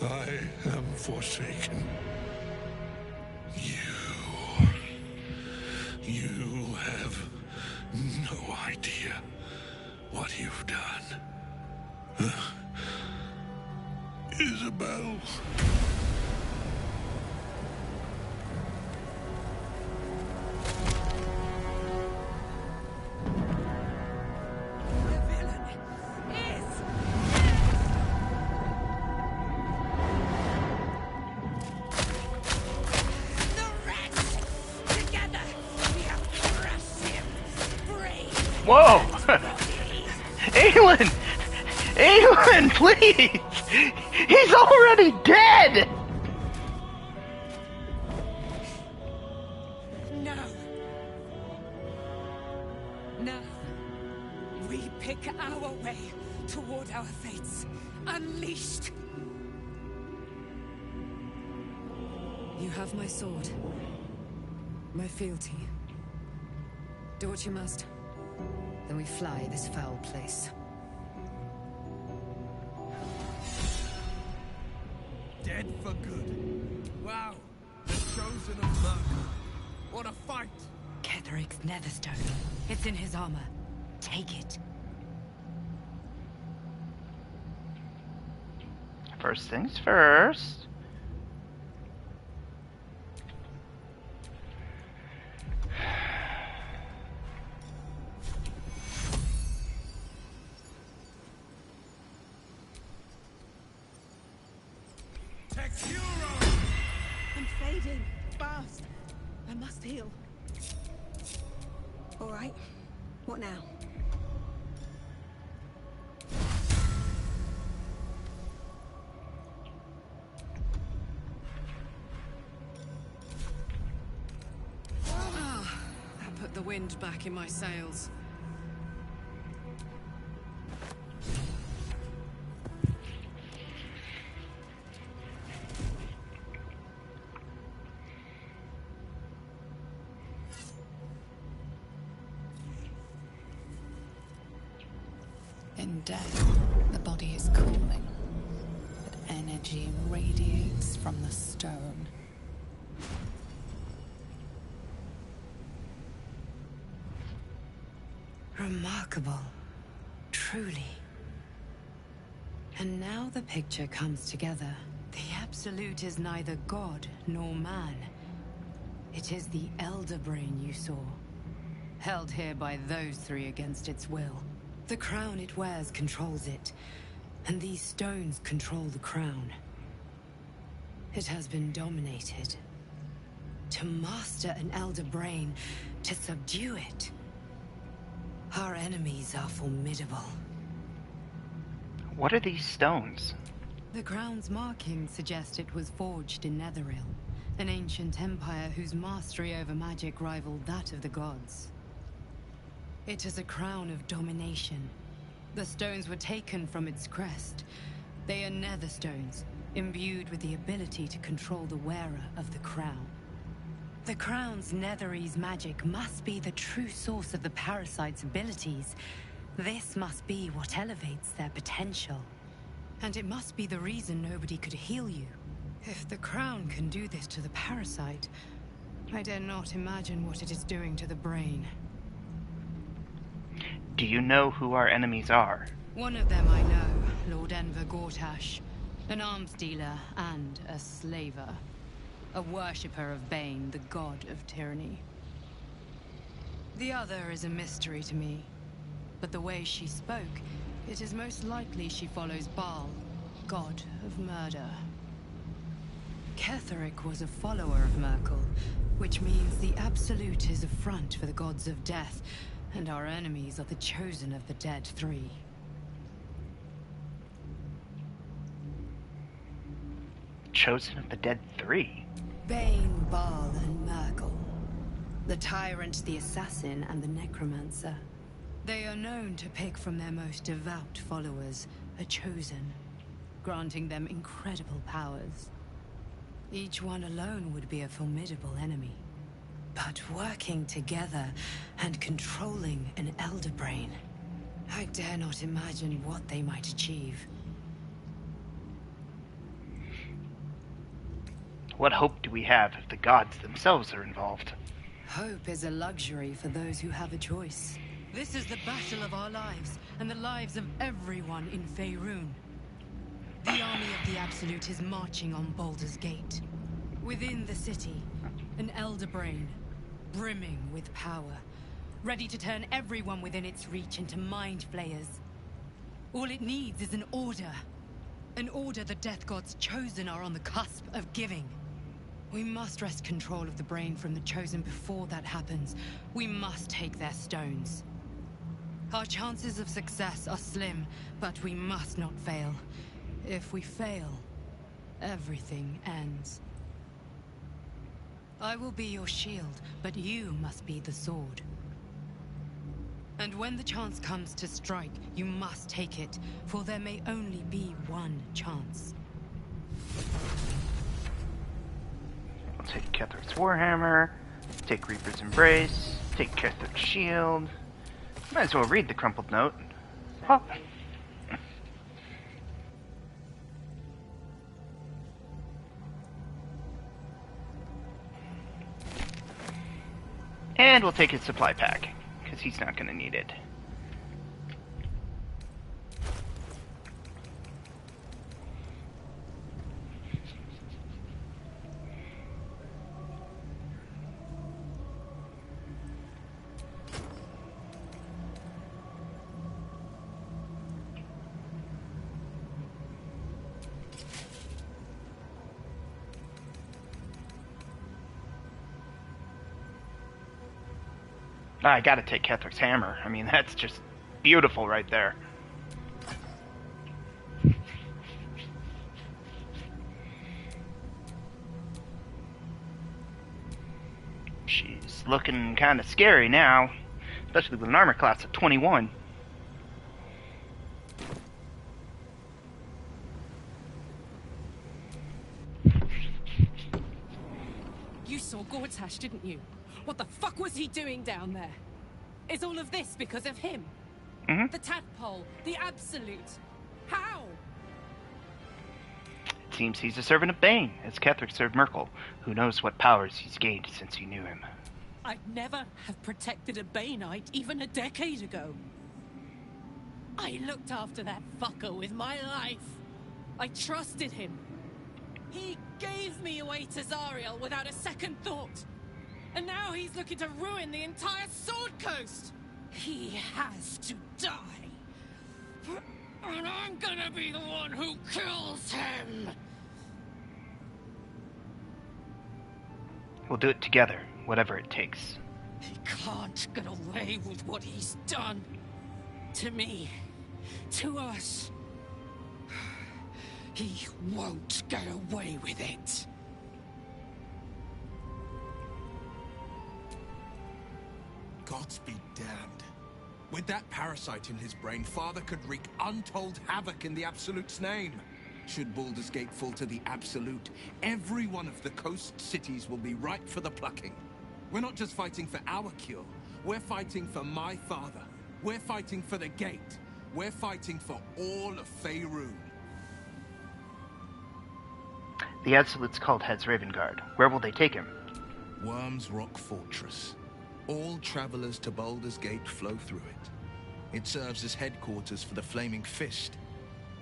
I am forsaken. You have no idea what you've done. Isabel. Whoa! Aelin! Aelin, please! He's already dead! No. Now, we pick our way toward our fates. Unleashed! You have my sword. My fealty. Do what you must. Then we fly this foul place. Dead for good. Wow. The chosen of murder. What a fight. Ketheric's netherstone. It's in his armor. Take it. First things first. I'm fading. Fast. I must heal. All right. What now? That put the wind back in my sails. In death, the body is cooling, but energy radiates from the stone. Remarkable. Truly. And now the picture comes together. The Absolute is neither god nor man. It is the Elder Brain you saw, held here by those three against its will. The crown it wears controls it, and these stones control the crown. It has been dominated. To master an Elder Brain, to subdue it. Our enemies are formidable. What are these stones? The crown's markings suggest it was forged in Netheril, an ancient empire whose mastery over magic rivaled that of the gods. It is a crown of domination. The stones were taken from its crest. They are nether stones, imbued with the ability to control the wearer of the crown. The crown's Netherese magic must be the true source of the parasite's abilities. This must be what elevates their potential. And it must be the reason nobody could heal you. If the crown can do this to the parasite, I dare not imagine what it is doing to the brain. Do you know who our enemies are? One of them I know, Lord Enver Gortash, an arms dealer and a slaver. A worshipper of Bane, the god of tyranny. The other is a mystery to me, but the way she spoke, It is most likely she follows Baal, god of murder. Ketheric was a follower of Merkel, which means the Absolute is a front for the gods of death, and our enemies are the chosen of the Dead Three. Chosen of the Dead Three? Bane, Baal, and Merkel. The Tyrant, the Assassin, and the Necromancer. They are known to pick from their most devout followers a chosen, granting them incredible powers. Each one alone would be a formidable enemy. But working together and controlling an Elder Brain, I dare not imagine what they might achieve. What hope do we have if the gods themselves are involved? Hope is a luxury for those who have a choice. This is the battle of our lives, and the lives of everyone in Faerun. The army of the Absolute is marching on Baldur's Gate. Within the city, an Elder Brain, brimming with power, ready to turn everyone within its reach into mind flayers. All it needs is an order. An order the Death Gods chosen are on the cusp of giving. We must wrest control of the brain from the chosen before that happens. We must take their stones. Our chances of success are slim, but we must not fail. If we fail, everything ends. I will be your shield, but you must be the sword. And when the chance comes to strike, you must take it, for there may only be one chance. I'll take Ketheric's Warhammer, take Reaper's Embrace, take Ketheric's Shield. Might as well read the crumpled note. Huh. And we'll take his supply pack, because he's not going to need it. I gotta take Ketheric's hammer. I mean, that's just beautiful right there. She's looking kind of scary now, especially with an armor class of 21. You saw Gortash, didn't you? What the fuck was he doing down there? Is all of this because of him? Mm-hmm. The tadpole, the Absolute. How? It seems he's a servant of Bane, as Ketheric served Merkel. Who knows what powers he's gained since you knew him. I'd never have protected a Baneite even a decade ago. I looked after that fucker with my life. I trusted him. He gave me away to Zariel without a second thought. And now he's looking to ruin the entire Sword Coast! He has to die! And I'm gonna be the one who kills him! We'll do it together, whatever it takes. He can't get away with what he's done. To me. To us. He won't get away with it. Gods be damned. With that parasite in his brain, Father could wreak untold havoc in the Absolute's name. Should Baldur's Gate fall to the Absolute, every one of the coast cities will be ripe for the plucking. We're not just fighting for our cure. We're fighting for my father. We're fighting for the Gate. We're fighting for all of Faerun. The Absolute's called Head's Ravengard. Where will they take him? Worm's Rock Fortress. All travelers to Baldur's Gate flow through it. It serves as headquarters for the Flaming Fist,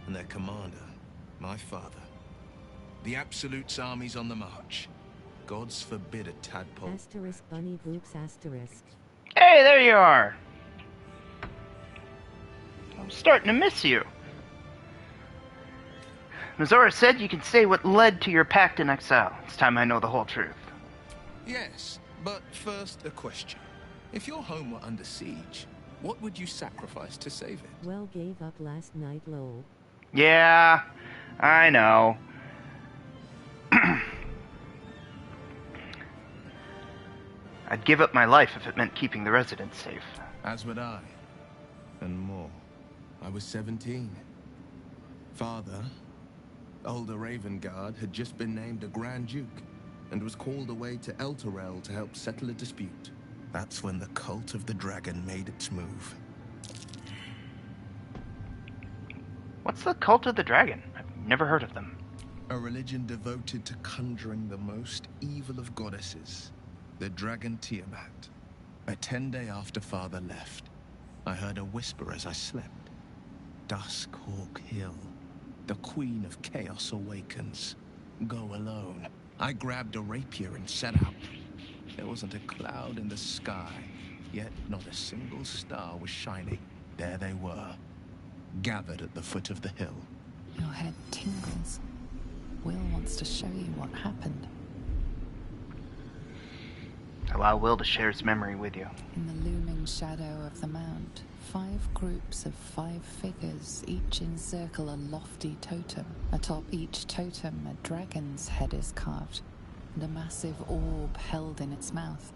and their commander, my father. The Absolute's army's on the march. Gods forbid a tadpole. Asterisk bunny boops asterisk. Hey, there you are! starting to miss you. Mizora said you can say what led to your pact in exile. It's time I know the whole truth. Yes, but first a question. If your home were under siege, what would you sacrifice to save it? Well, gave up last night, lol. Yeah, I know. I'd give up my life if it meant keeping the residents safe. As would I. And more. I was 17. Father, older Ravengard, had just been named a Grand Duke and was called away to Elturel to help settle a dispute. That's when the Cult of the Dragon made its move. What's the Cult of the Dragon? I've never heard of them. A religion devoted to conjuring the most evil of goddesses, the Dragon Tiamat. A 10-day after Father left, I heard a whisper as I slept. Duskhawk Hill, the Queen of Chaos awakens. Go alone. I grabbed a rapier and set out. There wasn't a cloud in the sky, yet not a single star was shining. There they were, gathered at the foot of the hill. Your head tingles. Will wants to show you what happened. Allow Will to share his memory with you. In the looming shadow of the mount, 5 groups of 5 figures each encircle a lofty totem. Atop each totem, a dragon's head is carved, and a massive orb held in its mouth.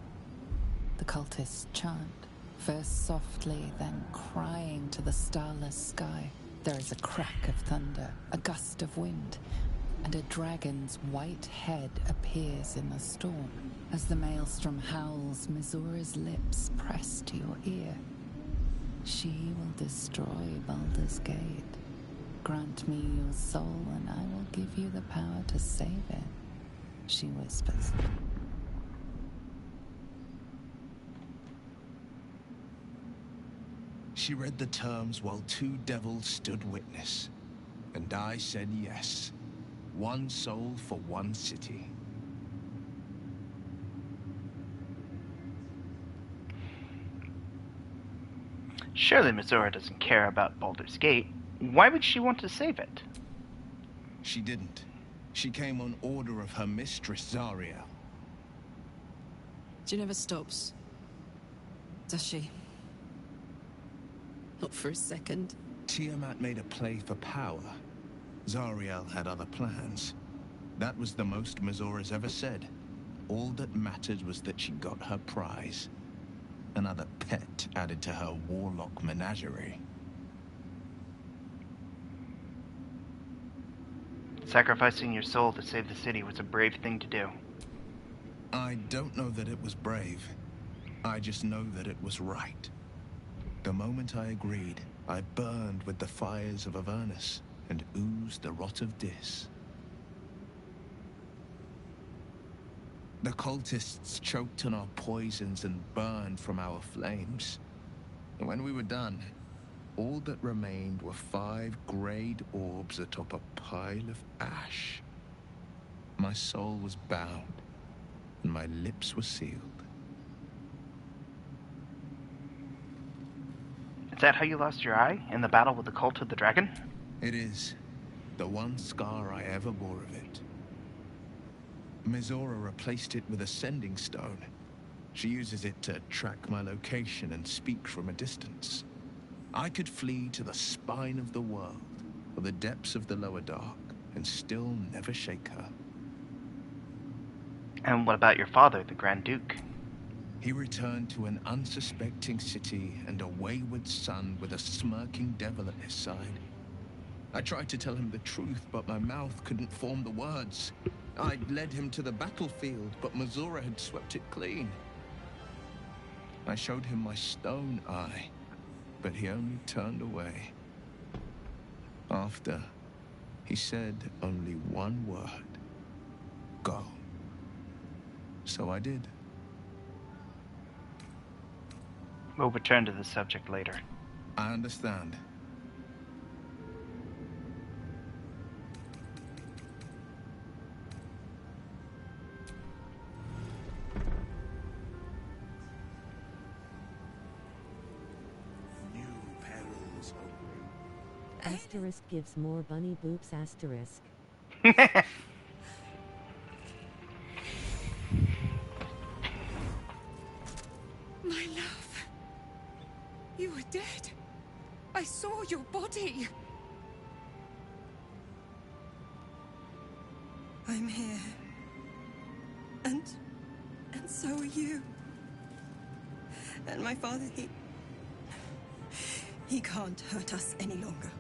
The cultists chant, first softly, then crying to the starless sky. There is a crack of thunder, a gust of wind, and a dragon's white head appears in the storm. As the maelstrom howls, Mizora's lips press to your ear. She will destroy Baldur's Gate. Grant me your soul, and I will give you the power to save it, she whispers. She read the terms while 2 devils stood witness, and I said yes. 1 soul for 1 city. Surely Mizora doesn't care about Baldur's Gate. Why would she want to save it? She didn't. She came on order of her mistress, Zariel. She never stops. Does she? Not for a second. Tiamat made a play for power. Zariel had other plans. That was the most Mizora's ever said. All that mattered was that she got her prize. Another pet added to her warlock menagerie. Sacrificing your soul to save the city was a brave thing to do. I don't know that it was brave. I just know that it was right. The moment I agreed, I burned with the fires of Avernus and oozed the rot of Dis. The cultists choked on our poisons and burned from our flames. And when we were done, all that remained were 5 grayed orbs atop a pile of ash. My soul was bound, and my lips were sealed. Is that how you lost your eye in the battle with the Cult of the Dragon? It is. The one scar I ever bore of it. Mizora replaced it with a sending stone. She uses it to track my location and speak from a distance. I could flee to the spine of the world, or the depths of the lower dark, and still never shake her. And what about your father, the Grand Duke? He returned to an unsuspecting city and a wayward son with a smirking devil at his side. I tried to tell him the truth, but my mouth couldn't form the words. I'd led him to the battlefield, but Mizora had swept it clean. I showed him my stone eye, but he only turned away. After, he said only one word. Go. So I did. We'll return to this subject later. I understand. New perils await. Asterisk gives more bunny boops asterisk. My love. You were dead. I saw your body. I'm here. And so are you. And my father, he can't hurt us any longer.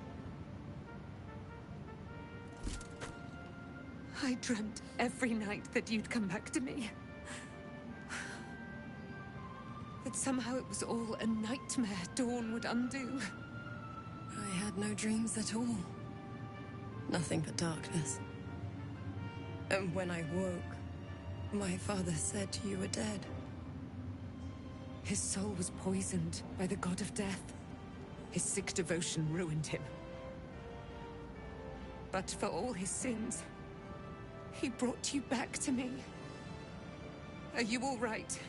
I dreamt every night that you'd come back to me. That somehow it was all a nightmare Dawn would undo. I had no dreams at all. Nothing but darkness. And when I woke, my father said you were dead. His soul was poisoned by the god of death. His sick devotion ruined him. But for all his sins, he brought you back to me. Are you all right?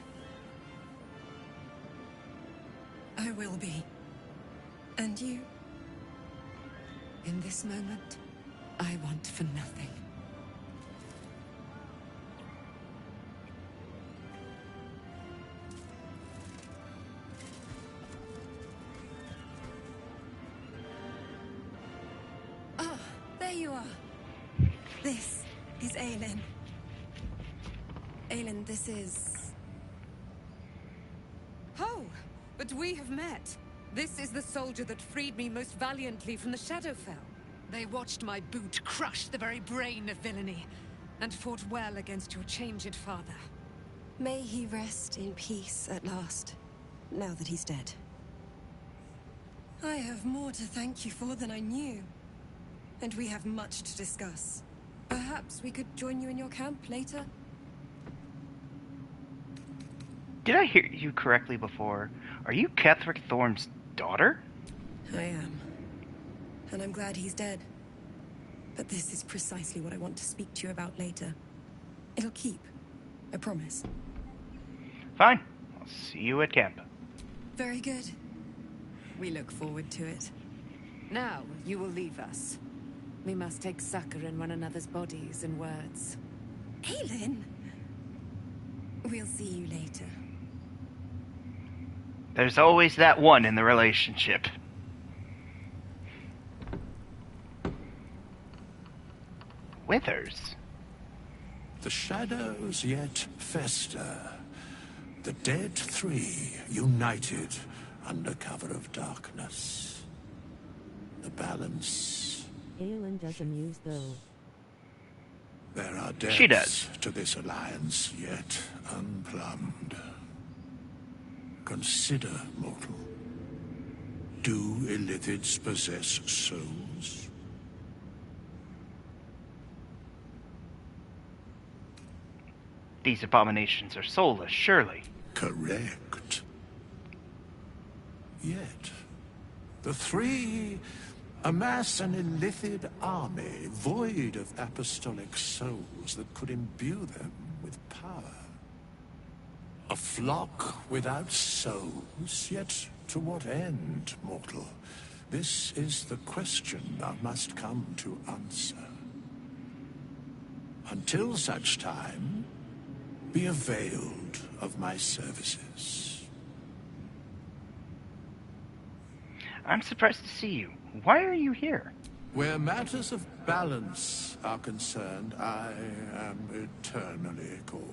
I will be. And you? In this moment, I want for nothing. Ah, there you are. This is Aelin. Aelin, this is... Oh, but we have met. This is the soldier that freed me most valiantly from the Shadowfell. They watched my boot crush the very brain of villainy, and fought well against your changed father. May he rest in peace at last, now that he's dead. I have more to thank you for than I knew. And we have much to discuss. Perhaps we could join you in your camp later? Did I hear you correctly before? Are you Ketheric Thorm's daughter? I am. And I'm glad he's dead. But this is precisely what I want to speak to you about later. It'll keep. I promise. Fine. I'll see you at camp. Very good. We look forward to it. Now, you will leave us. We must take succor in one another's bodies and words. Aelin! We'll see you later. There's always that one in the relationship. Withers. The shadows yet fester. The dead three united under cover of darkness. The balance. Aelin does amuse though. There are depths She does. to this alliance yet unplumbed. Consider, mortal. Do Illithids possess souls? These abominations are soulless, surely. Correct. Yet, the three amass an Illithid army void of apostolic souls that could imbue them with power. A flock without souls, yet to what end, mortal? This is the question thou must come to answer. Until such time, be availed of my services. I'm surprised to see you. Why are you here? Where matters of balance are concerned, I am eternally cold.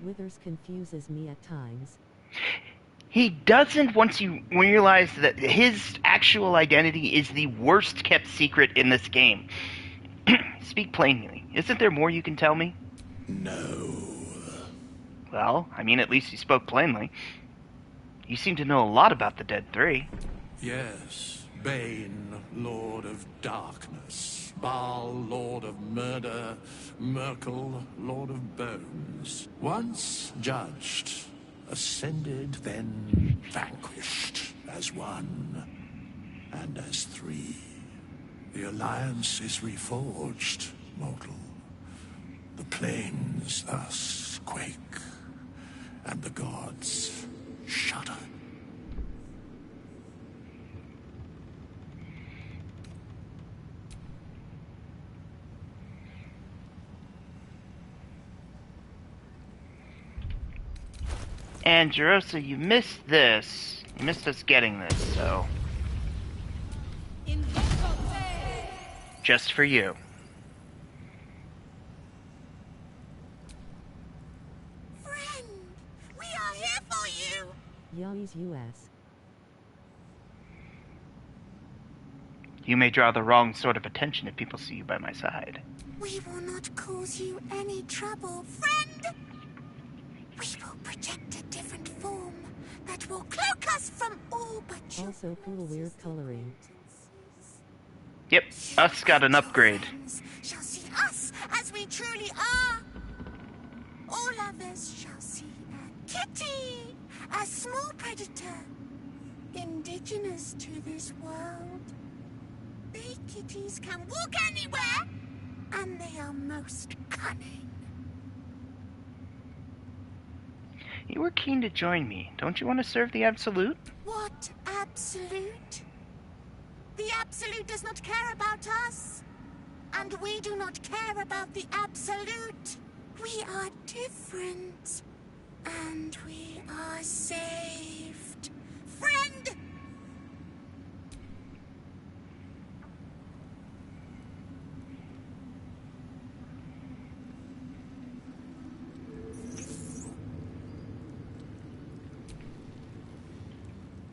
Withers confuses me at times. He doesn't once you realize that his actual identity is the worst kept secret in this game. Speak plainly. Isn't there more you can tell me? No. Well, I mean, at least you spoke plainly. You seem to know a lot about the Dead Three. Yes. Bane, Lord of Darkness. Baal, Lord of Murder. Merkel, Lord of Bones. Once judged, ascended, then vanquished as one and as three. The alliance is reforged, mortal. The plains thus quake, and the gods shudder. And Jerosa, you missed this. You missed us getting this, so... just for you. Friend, we are here for you. Yami's US. You may draw the wrong sort of attention if people see you by my side. We will not cause you any trouble, friend. We will project a different form that will cloak us from all but your Also cool weird coloring. Yep, us got an upgrade. shall see us as we truly are. All others shall see a kitty, a small predator, indigenous to this world. They kitties can walk anywhere, and they are most cunning. You were keen to join me. Don't you want to serve the Absolute? What Absolute? The Absolute does not care about us. And we do not care about the Absolute. We are different. And we are saved. Friend!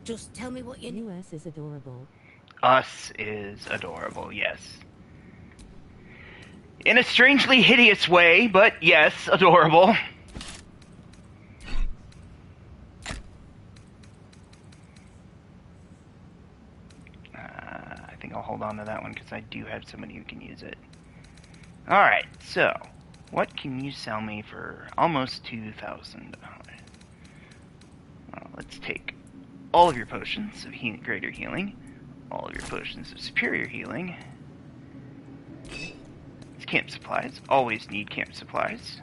Just tell me what your US is adorable. Us is adorable, yes. In a strangely hideous way, but yes, adorable. I think I'll hold on to that one because I do have somebody who can use it. Alright, so, what can you sell me for almost $2,000? Well, let's take all of your potions of greater healing, all of your potions of superior healing. It's camp supplies. Always need camp supplies.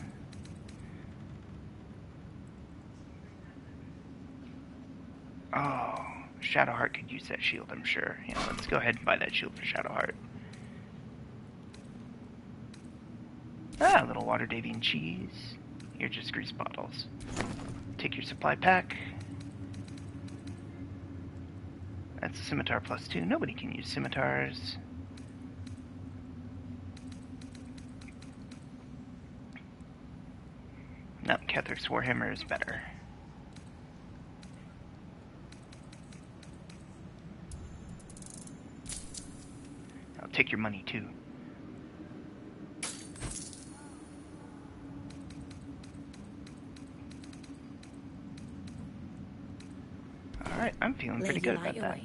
Oh, Shadowheart could use that shield, I'm sure. Yeah, let's go ahead and buy that shield for Shadowheart. Ah, little water Davian cheese. You're just grease bottles. Take your supply pack. That's a scimitar +2. Nobody can use scimitars. No, Kethric's Warhammer is better. I'll take your money too. Alright, I'm feeling pretty good about that.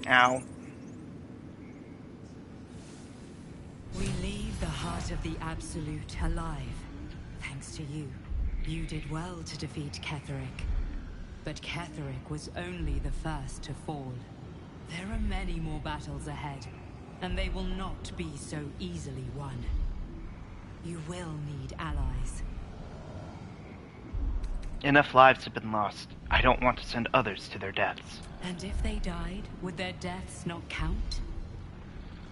Ow. We leave the heart of the Absolute alive. Thanks to you. You did well to defeat Ketheric. But Ketheric was only the first to fall. There are many more battles ahead, and they will not be so easily won. You will need allies. Enough lives have been lost. I don't want to send others to their deaths. And if they died, would their deaths not count?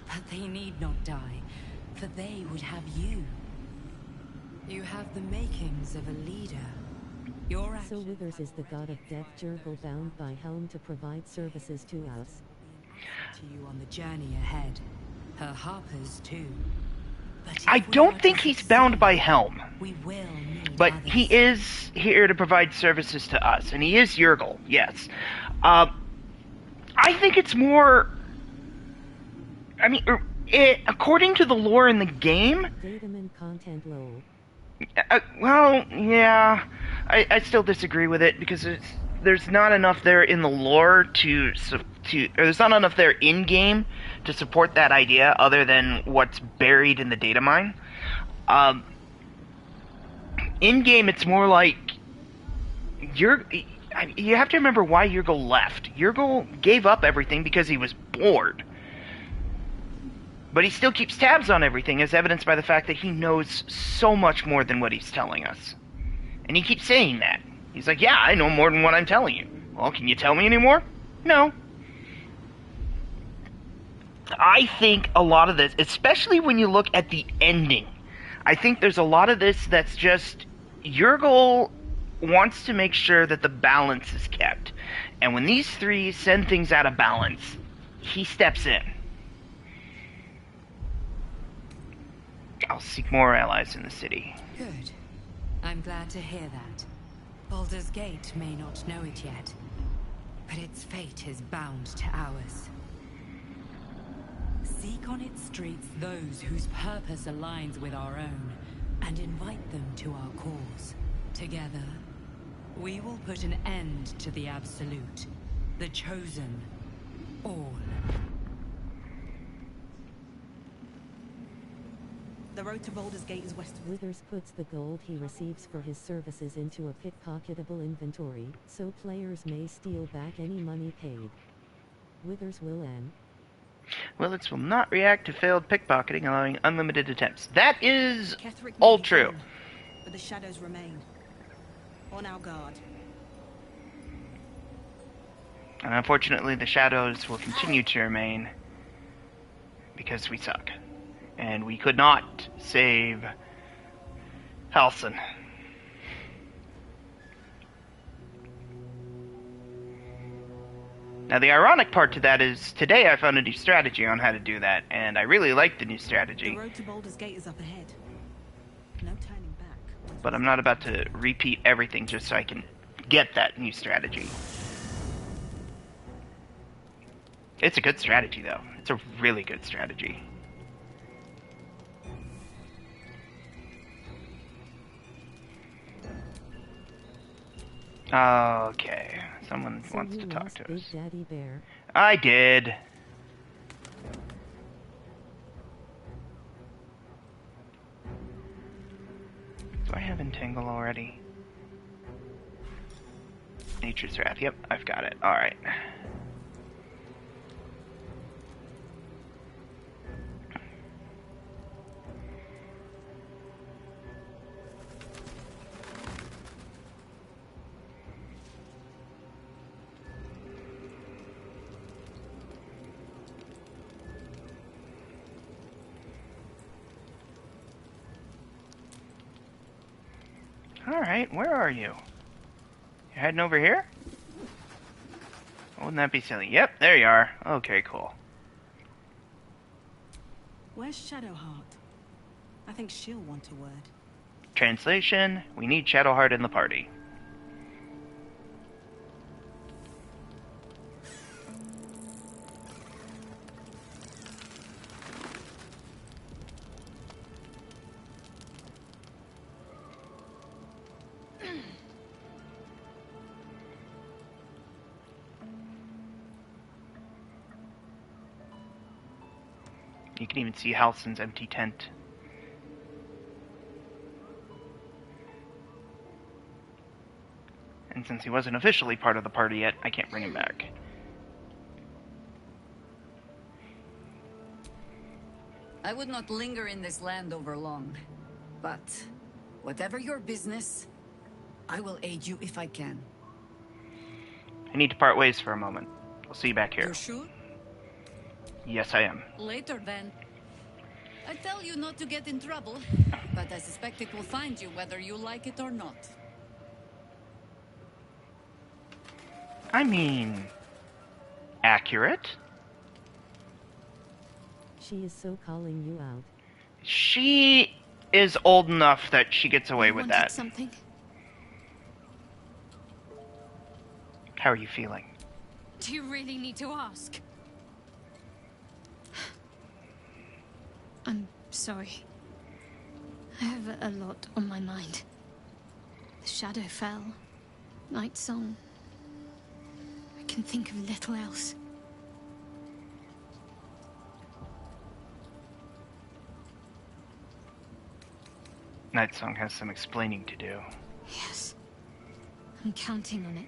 But they need not die, for they would have you. You have the makings of a leader. Your So Withers is the god of death, Jurgle bound by Helm to provide services to us. To you on the journey ahead. Her harpers too. I don't think he's bound by Helm. We will need but others. he is here to provide services to us, and he is Jurgle, yes. I think it's more... I mean, according to the lore in the game... Datum and content low. Well, yeah, I still disagree with it, because there's not enough there in the lore or there's not enough there in-game to support that idea, other than what's buried in the data mine. In-game, it's more like... You have to remember why Jurgle left. Jurgle gave up everything because he was bored. But he still keeps tabs on everything, as evidenced by the fact that he knows so much more than what he's telling us. And he keeps saying that. He's like, yeah, I know more than what I'm telling you. Well, can you tell me any more? No. I think a lot of this, especially when you look at the ending, I think there's a lot of this that's just Yergol wants to make sure that the balance is kept. And when these three send things out of balance, he steps in. I'll seek more allies in the city. Good. I'm glad to hear that. Baldur's Gate may not know it yet, but its fate is bound to ours. Seek on its streets those whose purpose aligns with our own, and invite them to our cause. Together, we will put an end to the Absolute, the Chosen, all. The road to Baldur's Gate is west of... Withers puts the gold he receives for his services into a pickpocketable inventory, so players may steal back any money paid. Withers will end. Willits will not react to failed pickpocketing, allowing unlimited attempts. That is all true. But the shadows remain. On our guard. And unfortunately, the shadows will continue to remain because we suck. And we could not save Halsin. Now, the ironic part to that is, today I found a new strategy on how to do that, and I really like the new strategy. The road to Baldur's Gate is up ahead. No turning back. But I'm not about to repeat everything just so I can get that new strategy. It's a good strategy, though. It's a really good strategy. Okay, someone wants to talk to us. Big Daddy Bear. I did. Do I have Entangle already? Nature's Wrath. Yep, I've got it. Alright. Alright, where are you? You're heading over here? Wouldn't that be silly? Yep, there you are. Okay, cool. Where's Shadowheart? I think she'll want a word. Translation, we need Shadowheart in the party. You can even see Halsin's empty tent. And since he wasn't officially part of the party yet, I can't bring him back. I would not linger in this land over long. But, whatever your business, I will aid you if I can. I need to part ways for a moment. We'll see you back here. You're sure? Yes, I am. Later, then. I tell you not to get in trouble, but I suspect it will find you whether you like it or not. I mean, accurate. She is so calling you out. She is old enough that she gets away with that. Something? How are you feeling? Do you really need to ask? I'm sorry. I have a lot on my mind. The shadow fell. Night song. I can think of little else. Night Song has some explaining to do. Yes. I'm counting on it.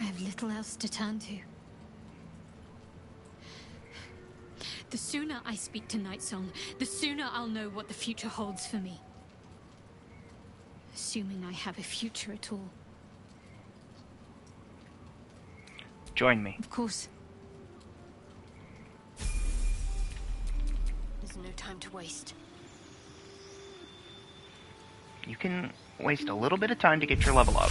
I have little else to turn to. The sooner I speak to Night Song, the sooner I'll know what the future holds for me. Assuming I have a future at all. Join me. Of course. time to waste. You can waste a little bit of time to get your level up.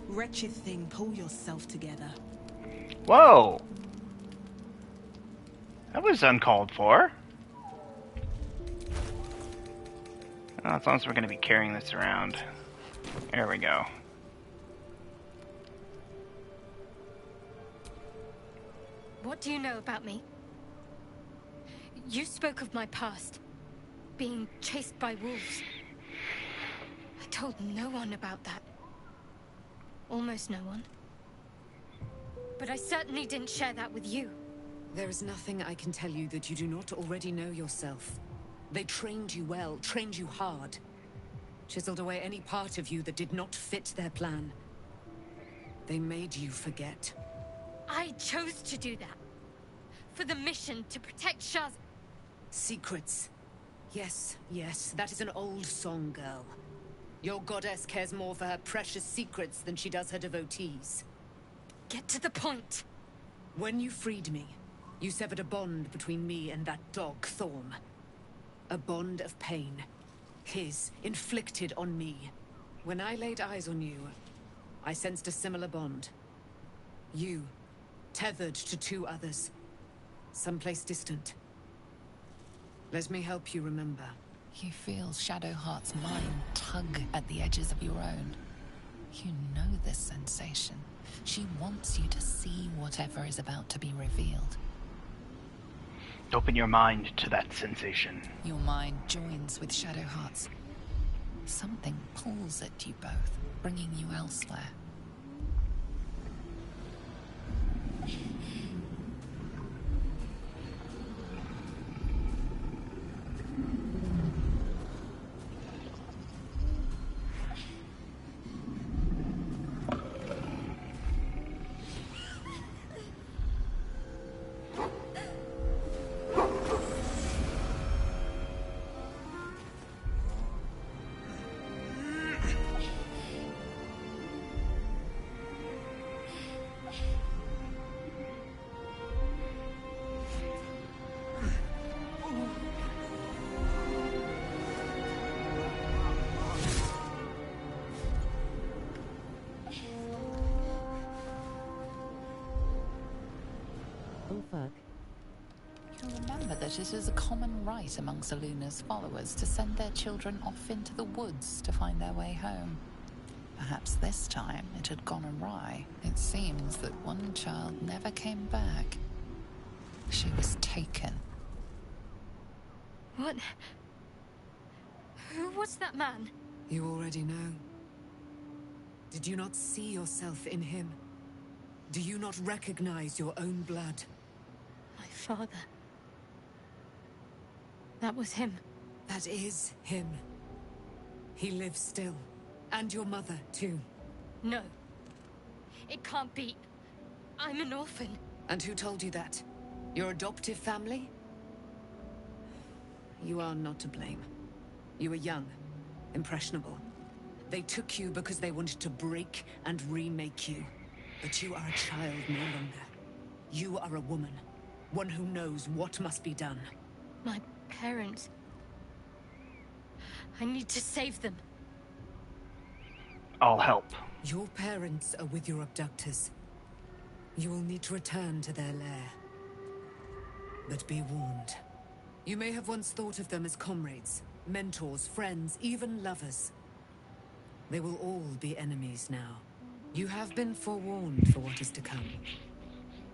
Wretched thing, pull yourself together. Whoa! That was uncalled for. Well, as long as we're going to be carrying this around. There we go. What do you know about me? You spoke of my past. Being chased by wolves. I told no one about that. Almost no one. But I certainly didn't share that with you. There is nothing I can tell you that you do not already know yourself. They trained you well, trained you hard. Chiseled away any part of you that did not fit their plan. They made you forget. I chose to do that. For the mission to protect Shaz. Secrets. Yes, yes, that is an old song, girl. Your goddess cares more for her precious secrets than she does her devotees. Get to the point. When you freed me, you severed a bond between me and that dog, Thorm. A bond of pain. His, inflicted on me. When I laid eyes on you, I sensed a similar bond. You, tethered to two others. Someplace distant. Let me help you remember. You feel Shadowheart's mind tug at the edges of your own. You know this sensation. She wants you to see whatever is about to be revealed. Open your mind to that sensation. Your mind joins with Shadowheart's. Something pulls at you both, bringing you elsewhere. Oh fuck. You remember that it is a common right among Seluna's followers to send their children off into the woods to find their way home. Perhaps this time it had gone awry. It seems that one child never came back. She was taken. What? Who was that man? You already know. Did you not see yourself in him? Do you not recognize your own blood? My father. That was him. That is him. He lives still. And your mother, too. No. It can't be. I'm an orphan. And who told you that? Your adoptive family? You are not to blame. You were young, impressionable. They took you because they wanted to break and remake you. But you are a child no longer. You are a woman. One who knows what must be done. My parents. I need to save them. I'll help. Your parents are with your abductors. You will need to return to their lair. But be warned. You may have once thought of them as comrades, mentors, friends, even lovers. They will all be enemies now. You have been forewarned for what is to come.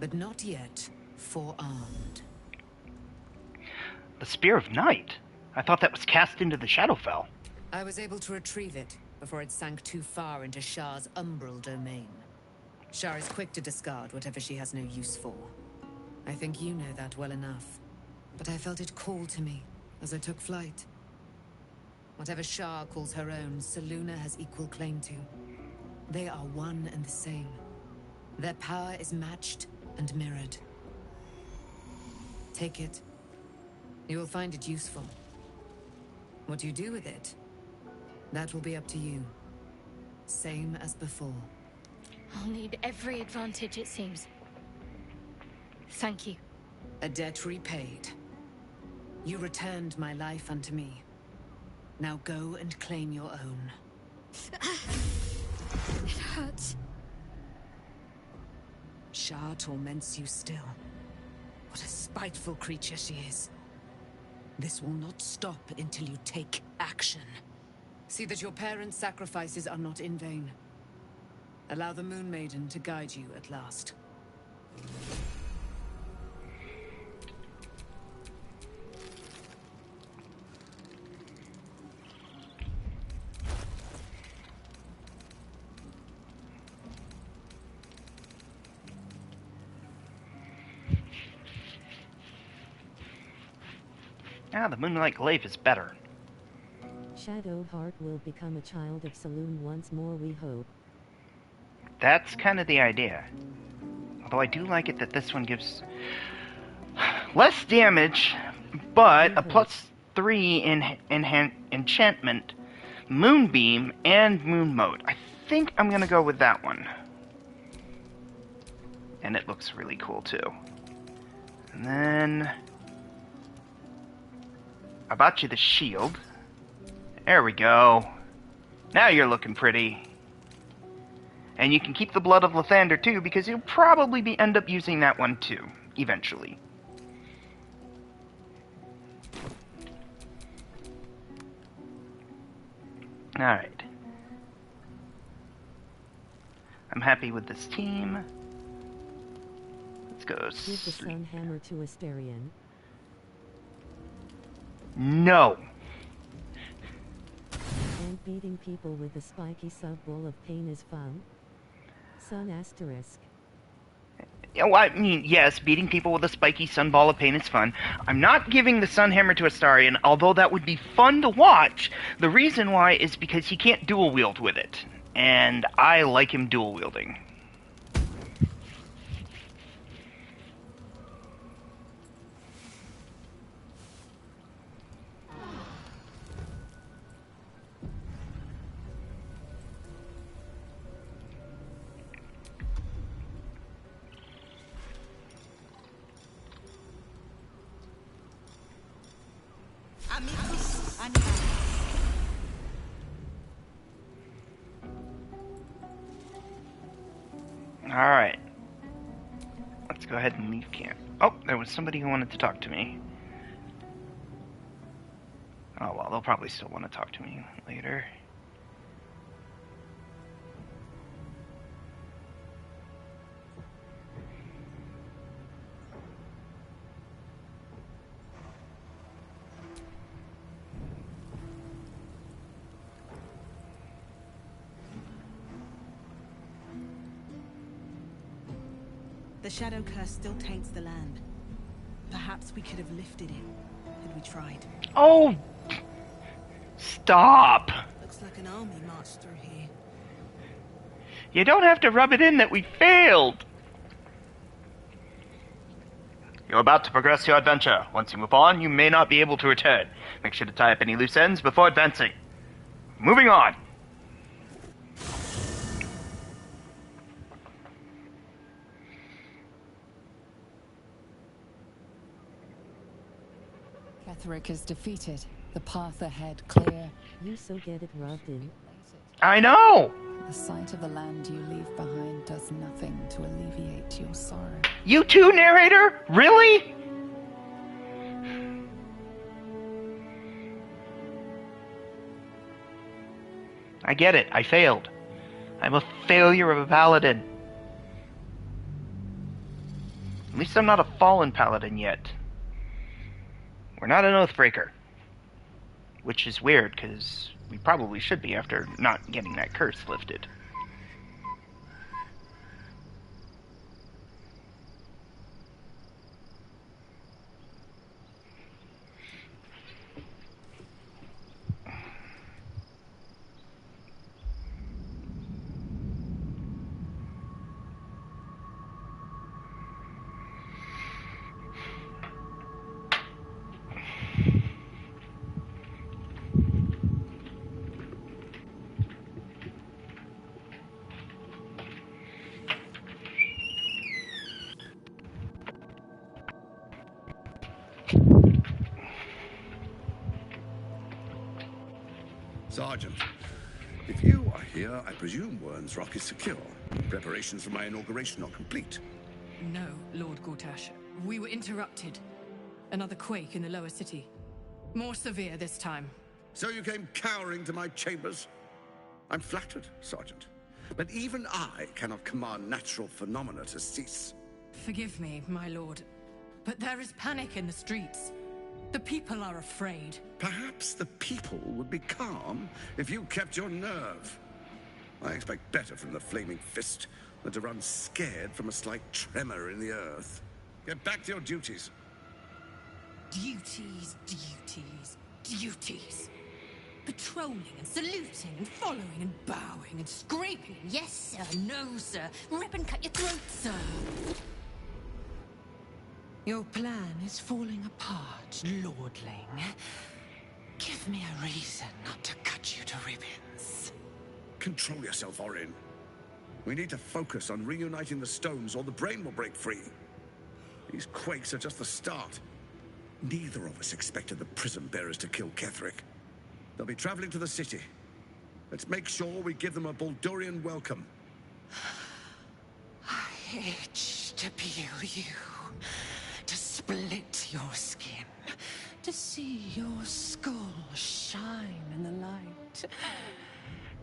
But not yet forearmed. The Spear of Night? I thought that was cast into the Shadowfell. I was able to retrieve it before it sank too far into Shah's umbral domain. Shah is quick to discard whatever she has no use for. I think you know that well enough. But I felt it call to me as I took flight. Whatever Shah calls her own, Selûne has equal claim to. They are one and the same. Their power is matched and mirrored. Take it. You will find it useful. What you do with it, that will be up to you. Same as before. I'll need every advantage, it seems. Thank you. A debt repaid. You returned my life unto me. Now go and claim your own. It hurts. Shah torments you still. What a spiteful creature she is. This will not stop until you take action. See that your parents' sacrifices are not in vain. Allow the Moon Maiden to guide you at last. Ah, the Moonlight Glaive is better. Shadowheart will become a child of Saloon once more, we hope. That's kind of the idea. Although I do like it that this one gives less damage, but a +3 in enchantment, Moonbeam, and Moon Mode. I think I'm gonna go with that one. And it looks really cool too. And then I bought you the shield. There we go. Now you're looking pretty. And you can keep the Blood of Lathander too, because you'll probably end up using that one too, eventually. Alright. I'm happy with this team. Let's go. Give the Sun Hammer to Astarion. No. And beating people with the spiky sub-ball of pain is fun. Sun asterisk. Yeah, well, I mean, yes, beating people with a spiky sunball of pain is fun. I'm not giving the Sunhammer to Astarion, although that would be fun to watch. The reason why is because he can't dual wield with it. And I like him dual wielding. Alright. Let's go ahead and leave camp. Oh, there was somebody who wanted to talk to me. Oh well, they'll probably still want to talk to me later. The Shadow Curse still taints the land. Perhaps we could have lifted it, had we tried. Oh! Stop! Looks like an army marched through here. You don't have to rub it in that we failed! You're about to progress your adventure. Once you move on, you may not be able to return. Make sure to tie up any loose ends before advancing. Moving on! Ketheric is defeated. The path ahead clear. You so get it rubbed in. I know! The sight of the land you leave behind does nothing to alleviate your sorrow. You too, narrator? Really? I get it. I failed. I'm a failure of a paladin. At least I'm not a fallen paladin yet. We're not an Oathbreaker. Which is weird, because we probably should be after not getting that curse lifted. Sergeant. If you are here, I presume Wern's Rock is secure. Preparations for my inauguration are complete. No, Lord Gortash. We were interrupted. Another quake in the lower city. More severe this time. So you came cowering to my chambers? I'm flattered, Sergeant. But even I cannot command natural phenomena to cease. Forgive me, my lord, but there is panic in the streets. The people are afraid. Perhaps the people would be calm if you kept your nerve. I expect better from the Flaming Fist than to run scared from a slight tremor in the earth. Get back to your duties. Duties, duties, duties. Patrolling and saluting and following and bowing and scraping. Yes, sir. No, sir. Rip and cut your throat, sir. Your plan is falling apart, lordling. Give me a reason not to cut you to ribbons. Control yourself, Orin. We need to focus on reuniting the stones or the brain will break free. These quakes are just the start. Neither of us expected the prison bearers to kill Ketherick. They'll be traveling to the city. Let's make sure we give them a Baldurian welcome. I itch to peel you, to split your skin, to see your skull shine in the light.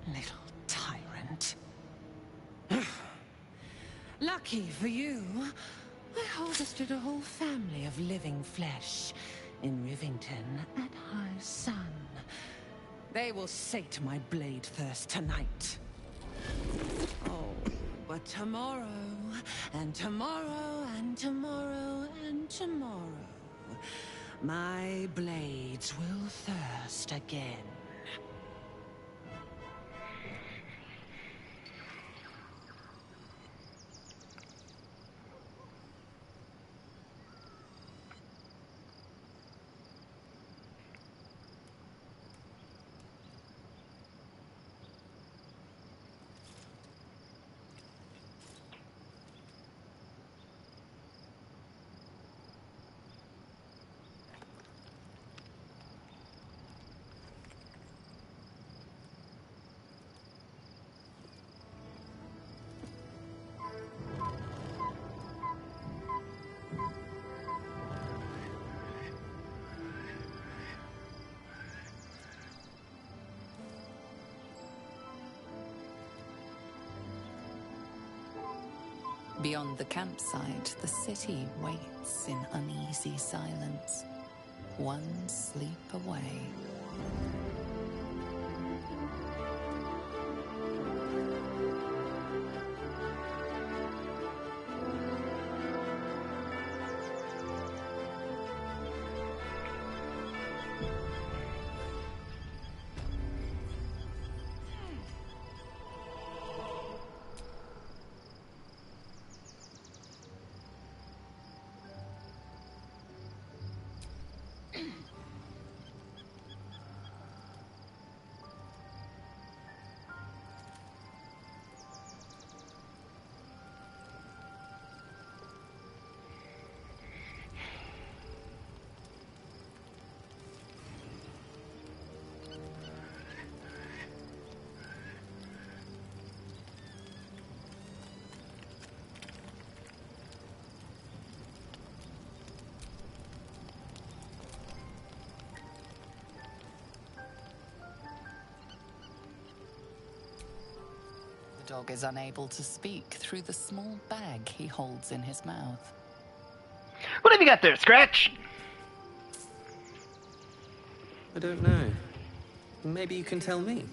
Little tyrant. Lucky for you, I harvested a whole family of living flesh in Rivington at high sun. They will sate my blade thirst tonight. Oh, but tomorrow, and tomorrow, and tomorrow, and tomorrow, my blades will thirst again. Beyond the campsite, the city waits in uneasy silence, one sleep away. The dog is unable to speak through the small bag he holds in his mouth. What have you got there, Scratch? I don't know. Maybe you can tell me.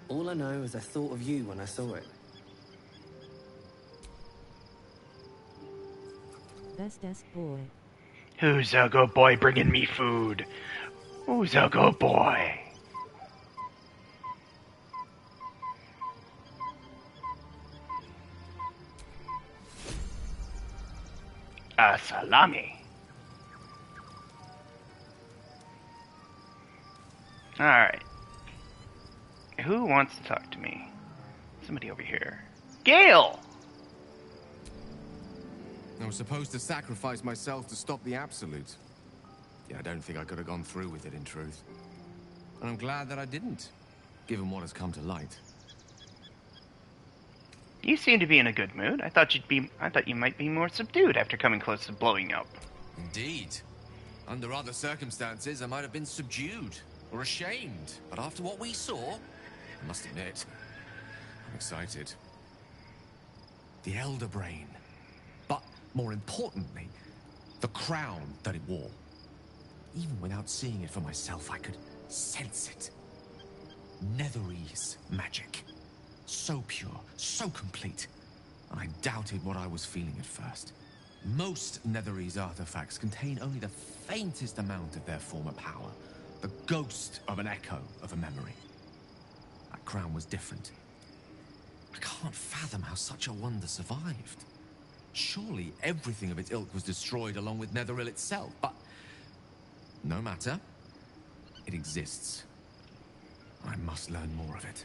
All I know is I thought of you when I saw it. Best boy. Who's a good boy bringing me food? Who's a good boy? A salami. Alright. Who wants to talk to me? Somebody over here. Gale! I was supposed to sacrifice myself to stop the Absolute. Yeah, I don't think I could have gone through with it, in truth. And I'm glad that I didn't. given what has come to light. You seem to be in a good mood. I thought you might be more subdued after coming close to blowing up. Indeed. Under other circumstances, I might have been subdued or ashamed. But after what we saw, I must admit, I'm excited. The Elder Brain. But more importantly, the crown that it wore. Even without seeing it for myself, I could sense it. Netherese magic. So pure, so complete. And I doubted what I was feeling at first. Most Netherese artifacts contain only the faintest amount of their former power. The ghost of an echo of a memory. That crown was different. I can't fathom how such a wonder survived. Surely everything of its ilk was destroyed along with Netheril itself, but no matter. It exists. I must learn more of it.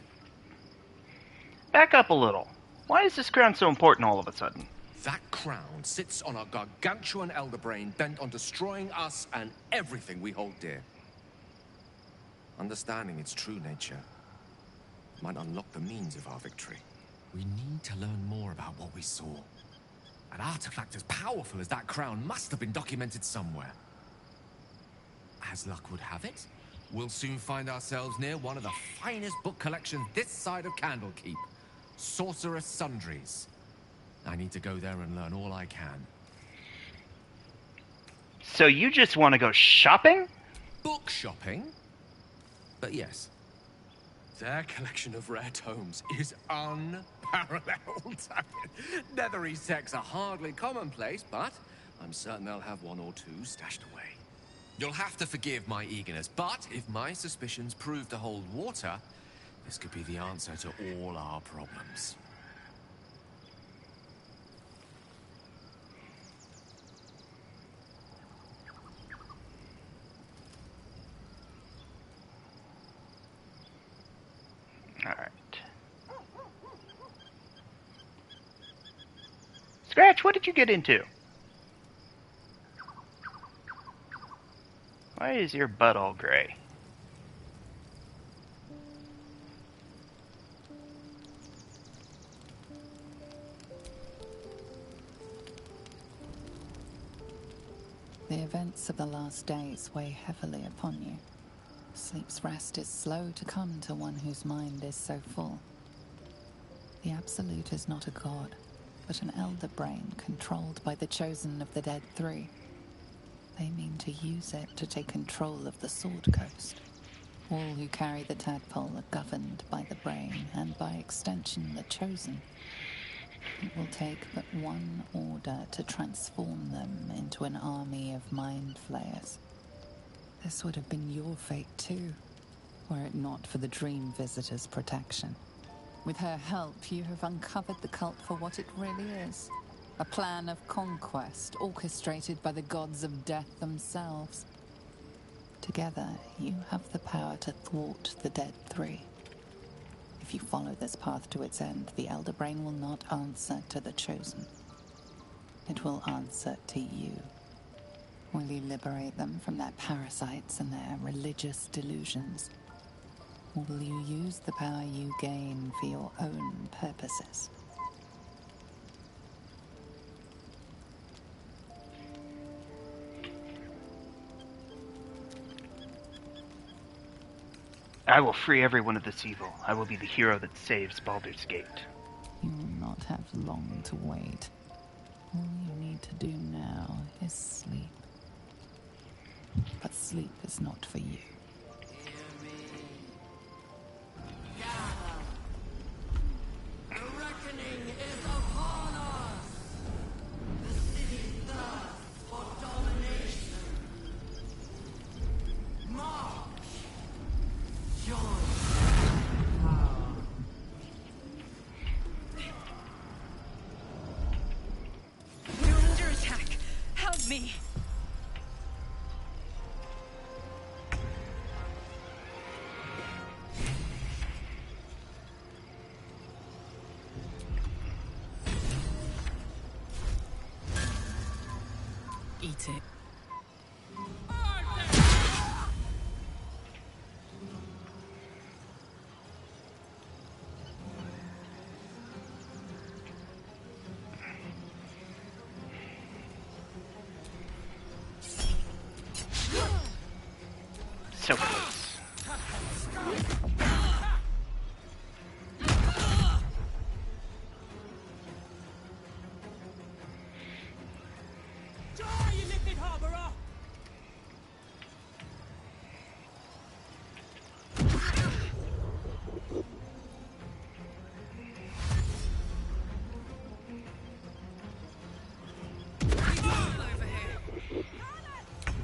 Back up a little. Why is this crown so important all of a sudden? That crown sits on a gargantuan elder brain bent on destroying us and everything we hold dear. Understanding its true nature might unlock the means of our victory. We need to learn more about what we saw. An artifact as powerful as that crown must have been documented somewhere. As luck would have it, we'll soon find ourselves near one of the finest book collections this side of Candlekeep. Sorceress Sundries. I need to go there and learn all I can. So you just want to go shopping? Book shopping? But yes. Their collection of rare tomes is unparalleled. Netherese texts are hardly commonplace, but I'm certain they'll have one or two stashed away. You'll have to forgive my eagerness, but if my suspicions prove to hold water, this could be the answer to all our problems. Alright. Scratch, what did you get into? Why is your butt all gray? The events of the last days weigh heavily upon you. Sleep's rest is slow to come to one whose mind is so full. The Absolute is not a god, but an elder brain controlled by the chosen of the Dead Three. They mean to use it to take control of the Sword Coast. All who carry the tadpole are governed by the brain, and by extension the chosen. It will take but one order to transform them into an army of mind flayers. This would have been your fate too, were it not for the Dream Visitor's protection. With her help, you have uncovered the cult for what it really is. A plan of conquest orchestrated by the gods of death themselves. Together, you have the power to thwart the Dead Three. If you follow this path to its end, the Elder Brain will not answer to the Chosen. It will answer to you. Will you liberate them from their parasites and their religious delusions? Or will you use the power you gain for your own purposes? I will free everyone of this evil. I will be the hero that saves Baldur's Gate. You will not have long to wait. All you need to do now is sleep. But sleep is not for you. The reckoning is upon us! The city thirsts for domination. March! Join power. You're under attack. Help me. Eat it. So close. You lifted harborer!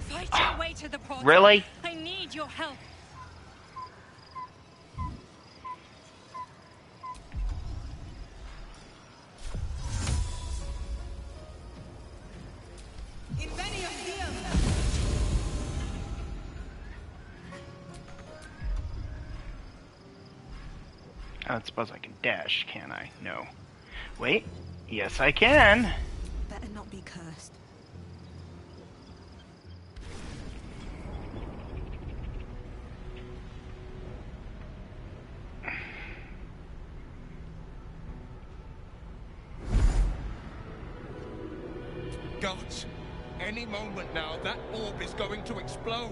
Fight your way to the portal. Really? I need your help. I don't suppose I can dash, can I? No. Wait. Yes, I can. Better not be cursed. Gods, any moment now, that orb is going to explode.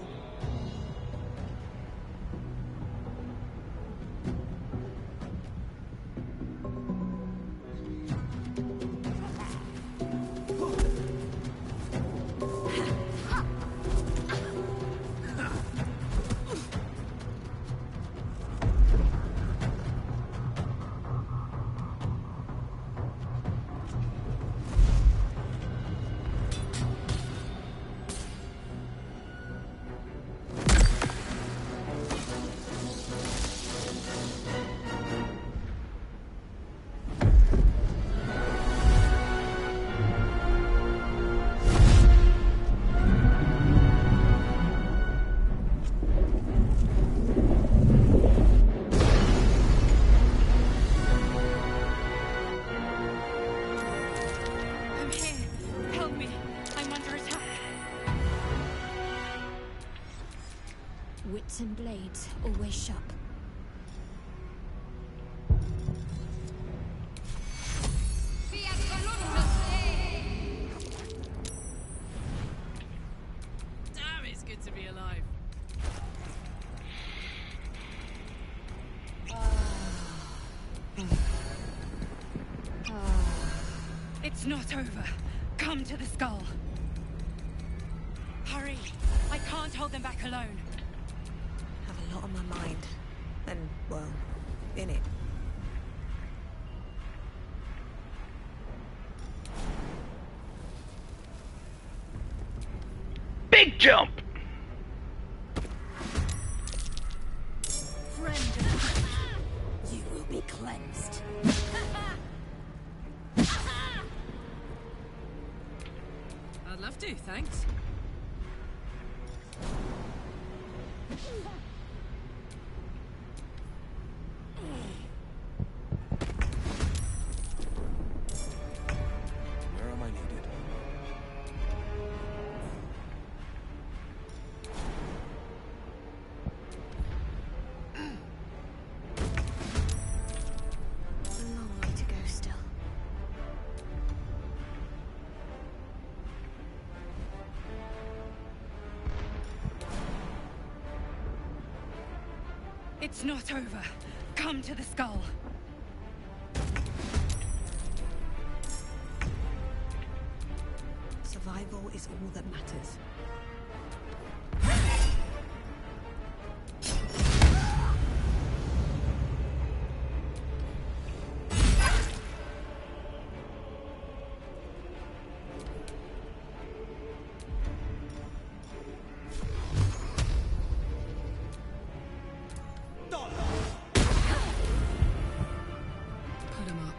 Wits and blades, always sharp. Damn, it's good to be alive. It's not over. Come to the skull. Hurry! I can't hold them back alone. Have a lot on my mind. And, well, in it. Big jump! Friend, you will be cleansed. I'd love to, thanks. Where am I needed? A long way to go still. It's not over. Come to the skull. Survival is all that matters. Put him up.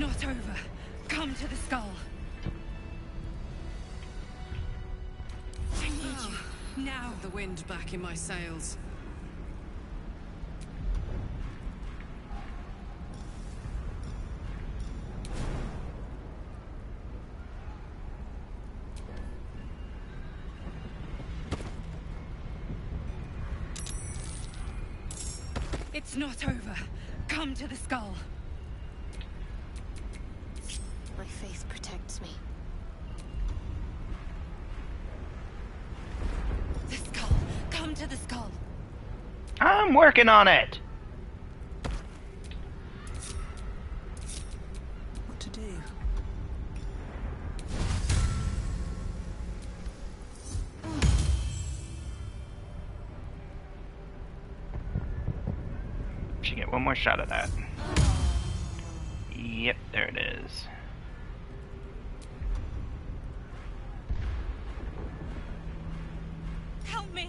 not over. Come to the skull. I need you. Now. The wind back in my sails. It's not over. Come to the skull. My faith protects me. The skull. Come to the skull. I'm working on it. What to do? Should get one more shot of that. Yep, there it is. Help me.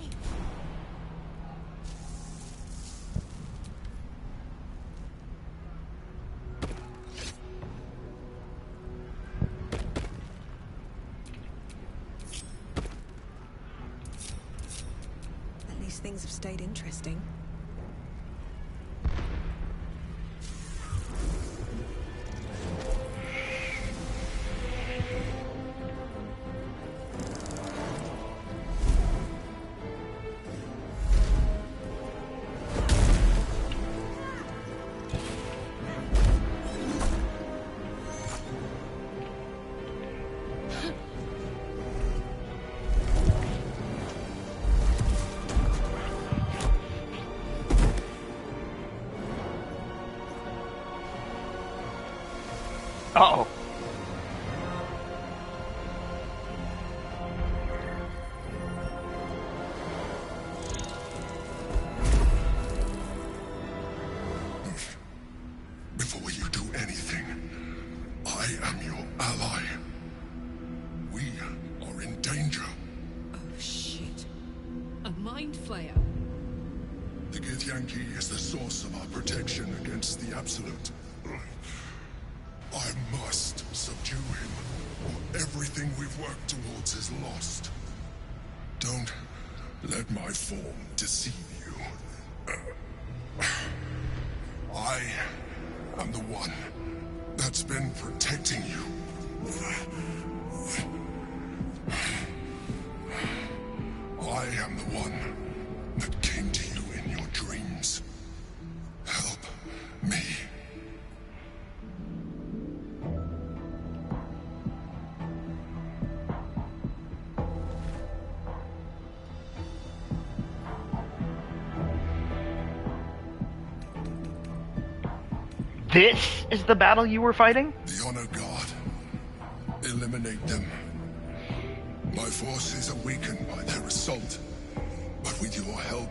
At least things have stayed interesting. Uh-oh. Before you do anything, I am your ally. We are in danger. Oh, shit. A mind flayer. The Githyanki is the source of our protection against the Absolute. I must subdue him, or everything we've worked towards is lost. Don't let my form deceive you. I am the one that's been protecting you. I am the one that came to you in your dreams. Help me. This is the battle you were fighting? The Honor God. Eliminate them. My forces are weakened by their assault. But with your help,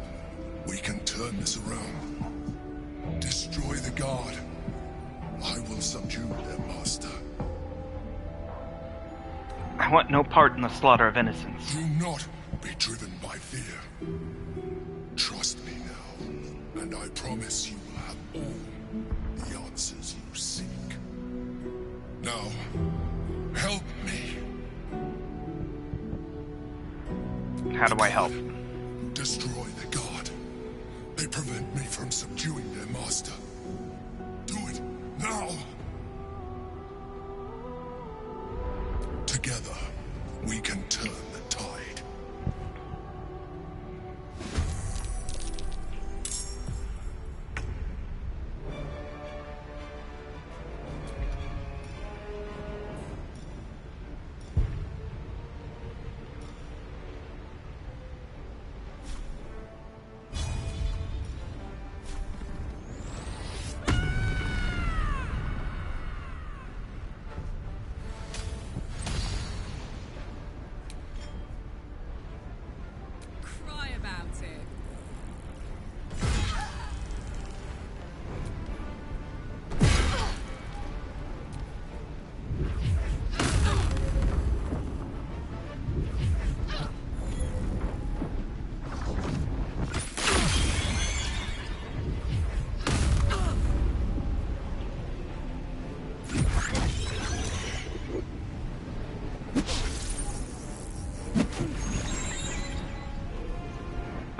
we can turn this around. Destroy the Guard. I will subdue their master. I want no part in the slaughter of innocents. Do not be driven by fear. Trust me now, and I promise you will have all the answers you seek. Now, help me. How do I help? Destroy the Guard. They prevent me from subduing their master. Do it now. Together, we can turn the tide.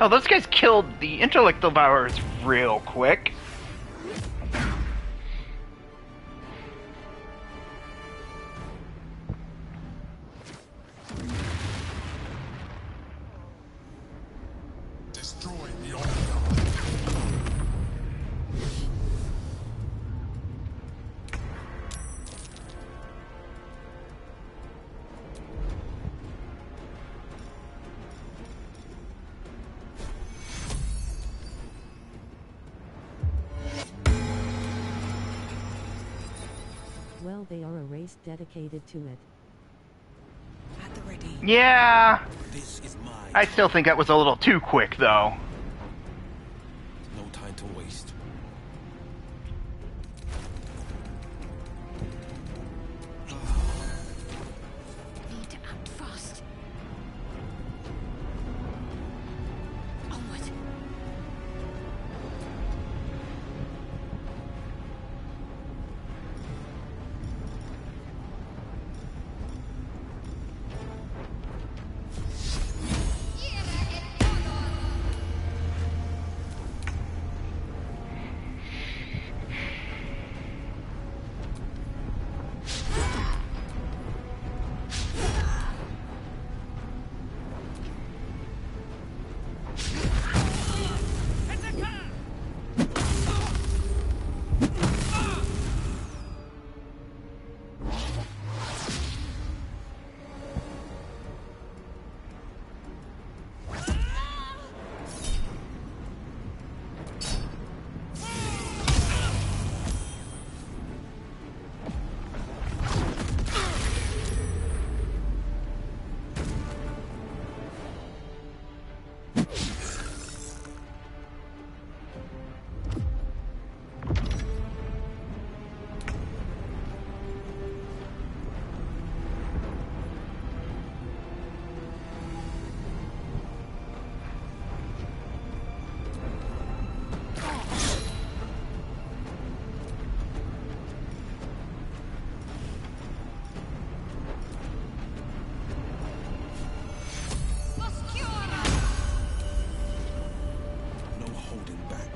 Oh, those guys killed the Intellect Devourers real quick. Destroy the Well, they are a race dedicated to it. At the ready. Yeah. This is my I still think that was a little too quick, though. no time to waste. Need to act fast. Onward. No holding back.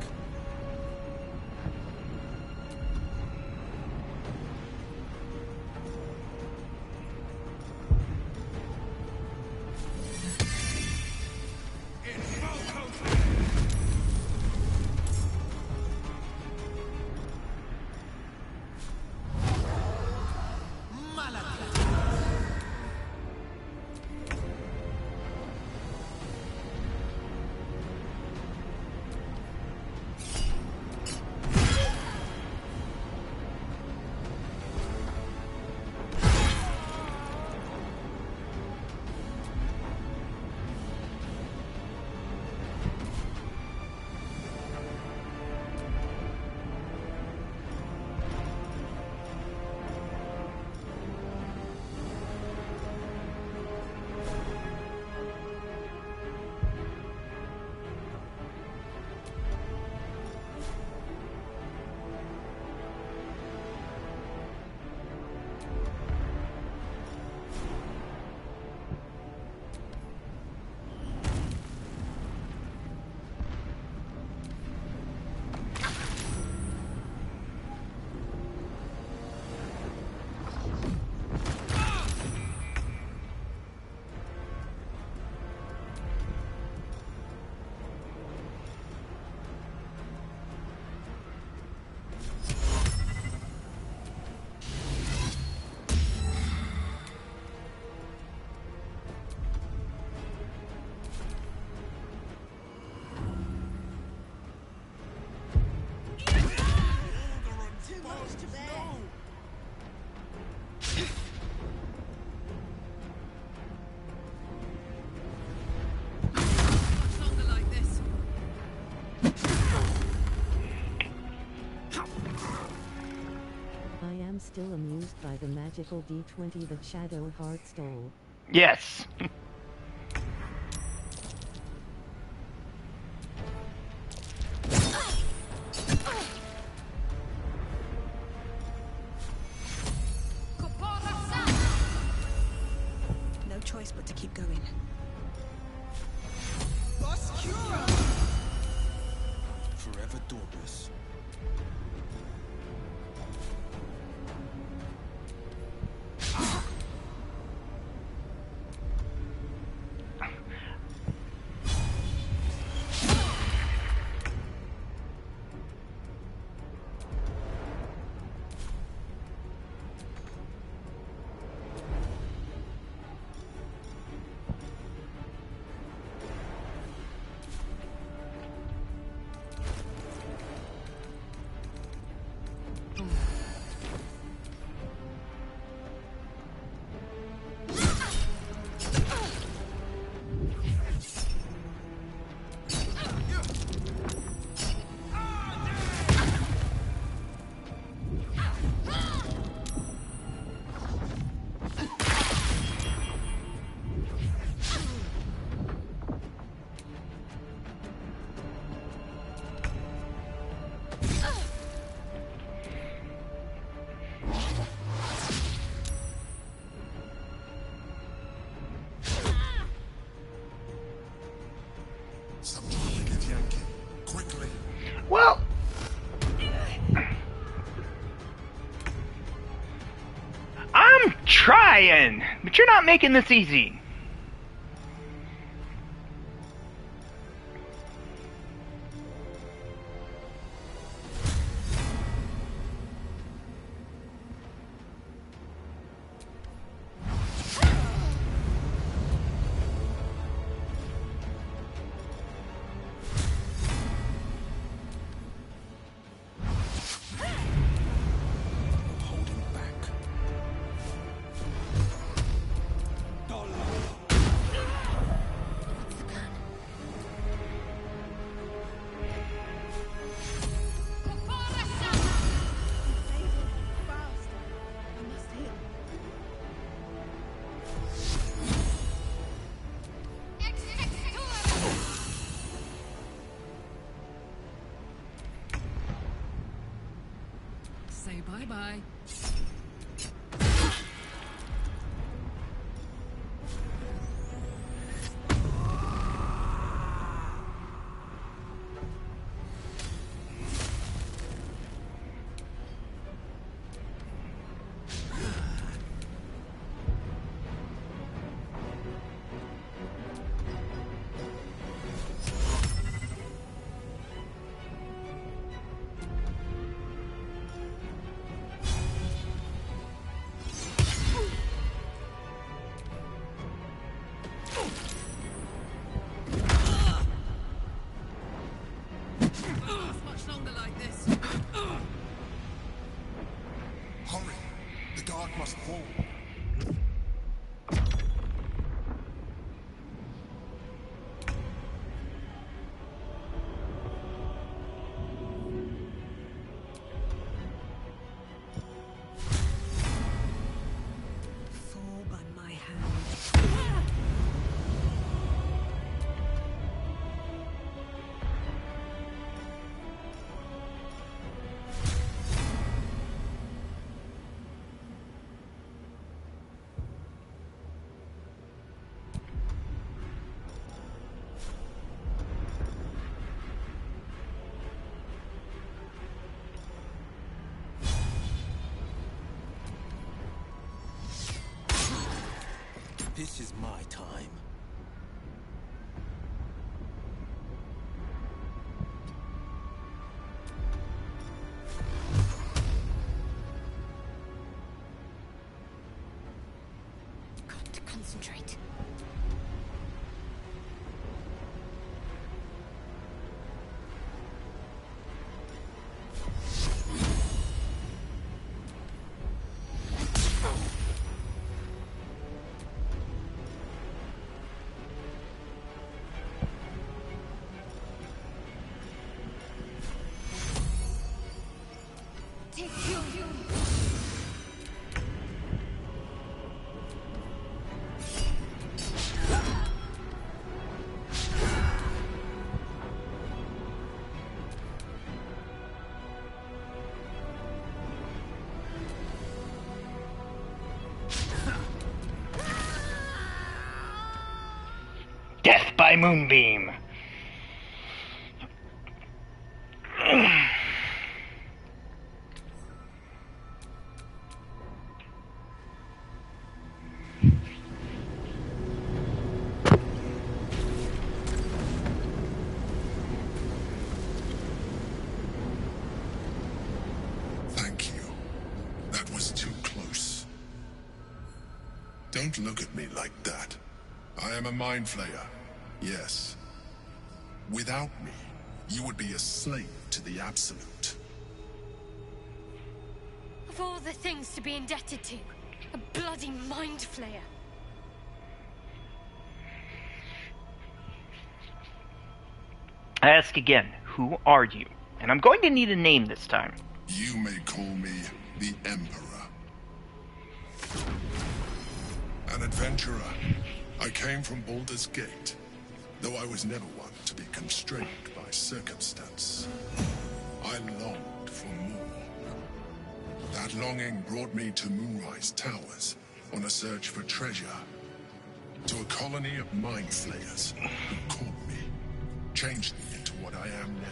I am still amused by the magical D20 that Shadow Heart stole. Yes. No choice but to keep going. Obscura! dauntless. Well, I'm trying, but you're not making this easy. Say bye-bye. Much longer like this. Hurry! The guard must fall. Fall by my hand. This is my time. Got to concentrate. Take you. Death by moonbeam. was too close. Don't look at me like that. I am a mind flayer, yes. Without me, you would be a slave to the Absolute. Of all the things to be indebted to, a bloody mind flayer. I ask again, who are you? And I'm going to need a name this time. You may call me the Emperor. An adventurer. I came from Baldur's Gate, though I was never one to be constrained by circumstance. I longed for more. That longing brought me to Moonrise Towers on a search for treasure. To a colony of mind flayers who caught me, changed me into what I am now.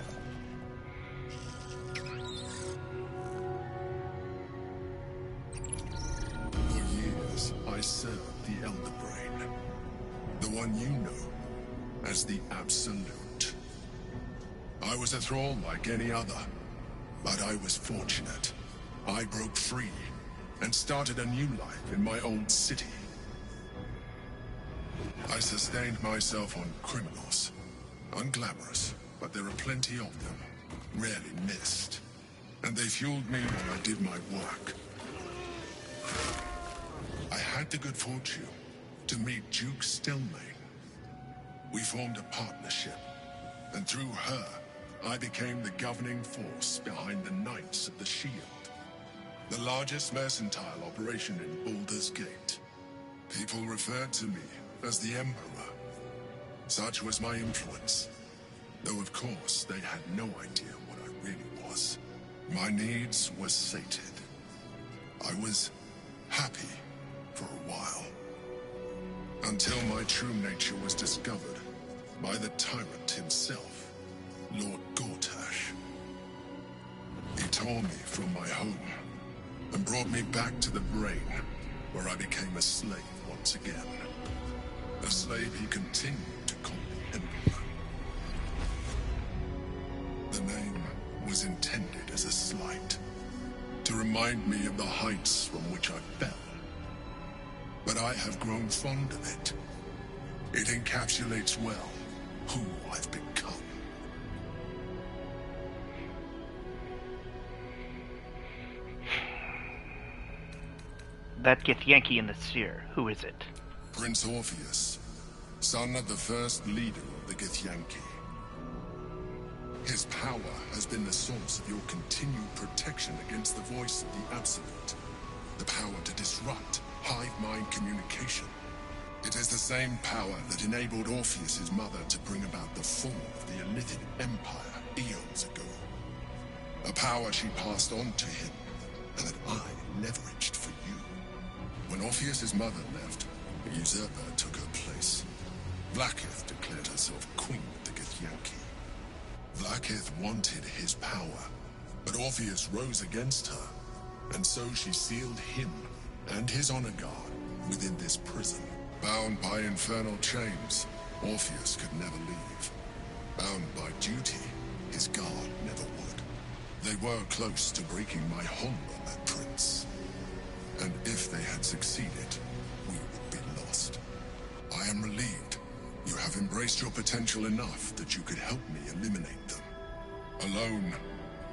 For years, I served the Elder Brain, the one you know as the Absolute. I was a thrall like any other, but I was fortunate. I broke free and started a new life in my old city. I sustained myself on criminals. Unglamorous, but there are plenty of them, rarely missed. And they fueled me while I did my work. I had the good fortune to meet Duke Stelmane. We formed a partnership, and through her, I became the governing force behind the Knights of the Shield, the largest mercantile operation in Baldur's Gate. People referred to me as the Emperor. Such was my influence, though of course they had no idea what I really was. My needs were sated. I was happy for a while, until my true nature was discovered by the tyrant himself, Lord Gortash. He tore me from my home and brought me back to the Brain, where I became a slave once again. A slave he continued to call the Emperor. The name was intended as a slight, to remind me of the heights from which I fell. But I have grown fond of it. It encapsulates well who I've become. That Githyanki in the sphere, who is it? Prince Orpheus, son of the first leader of the Githyanki. His power has been the source of your continued protection against the voice of the Absolute. The power to disrupt hive mind communication. It is the same power that enabled Orpheus's mother to bring about the fall of the Elitid Empire eons ago. A power she passed on to him, and that I leveraged for you. When Orpheus's mother left, a usurper took her place. Vlaakith declared herself queen of the Githyanki. Vlaakith wanted his power, but Orpheus rose against her, and so she sealed him and his honor guard within this prison. Bound by infernal chains, Orpheus could never leave. Bound by duty, his guard never would. They were close to breaking my hold on that prince. And if they had succeeded, we would be lost. I am relieved. You have embraced your potential enough that you could help me eliminate them. Alone,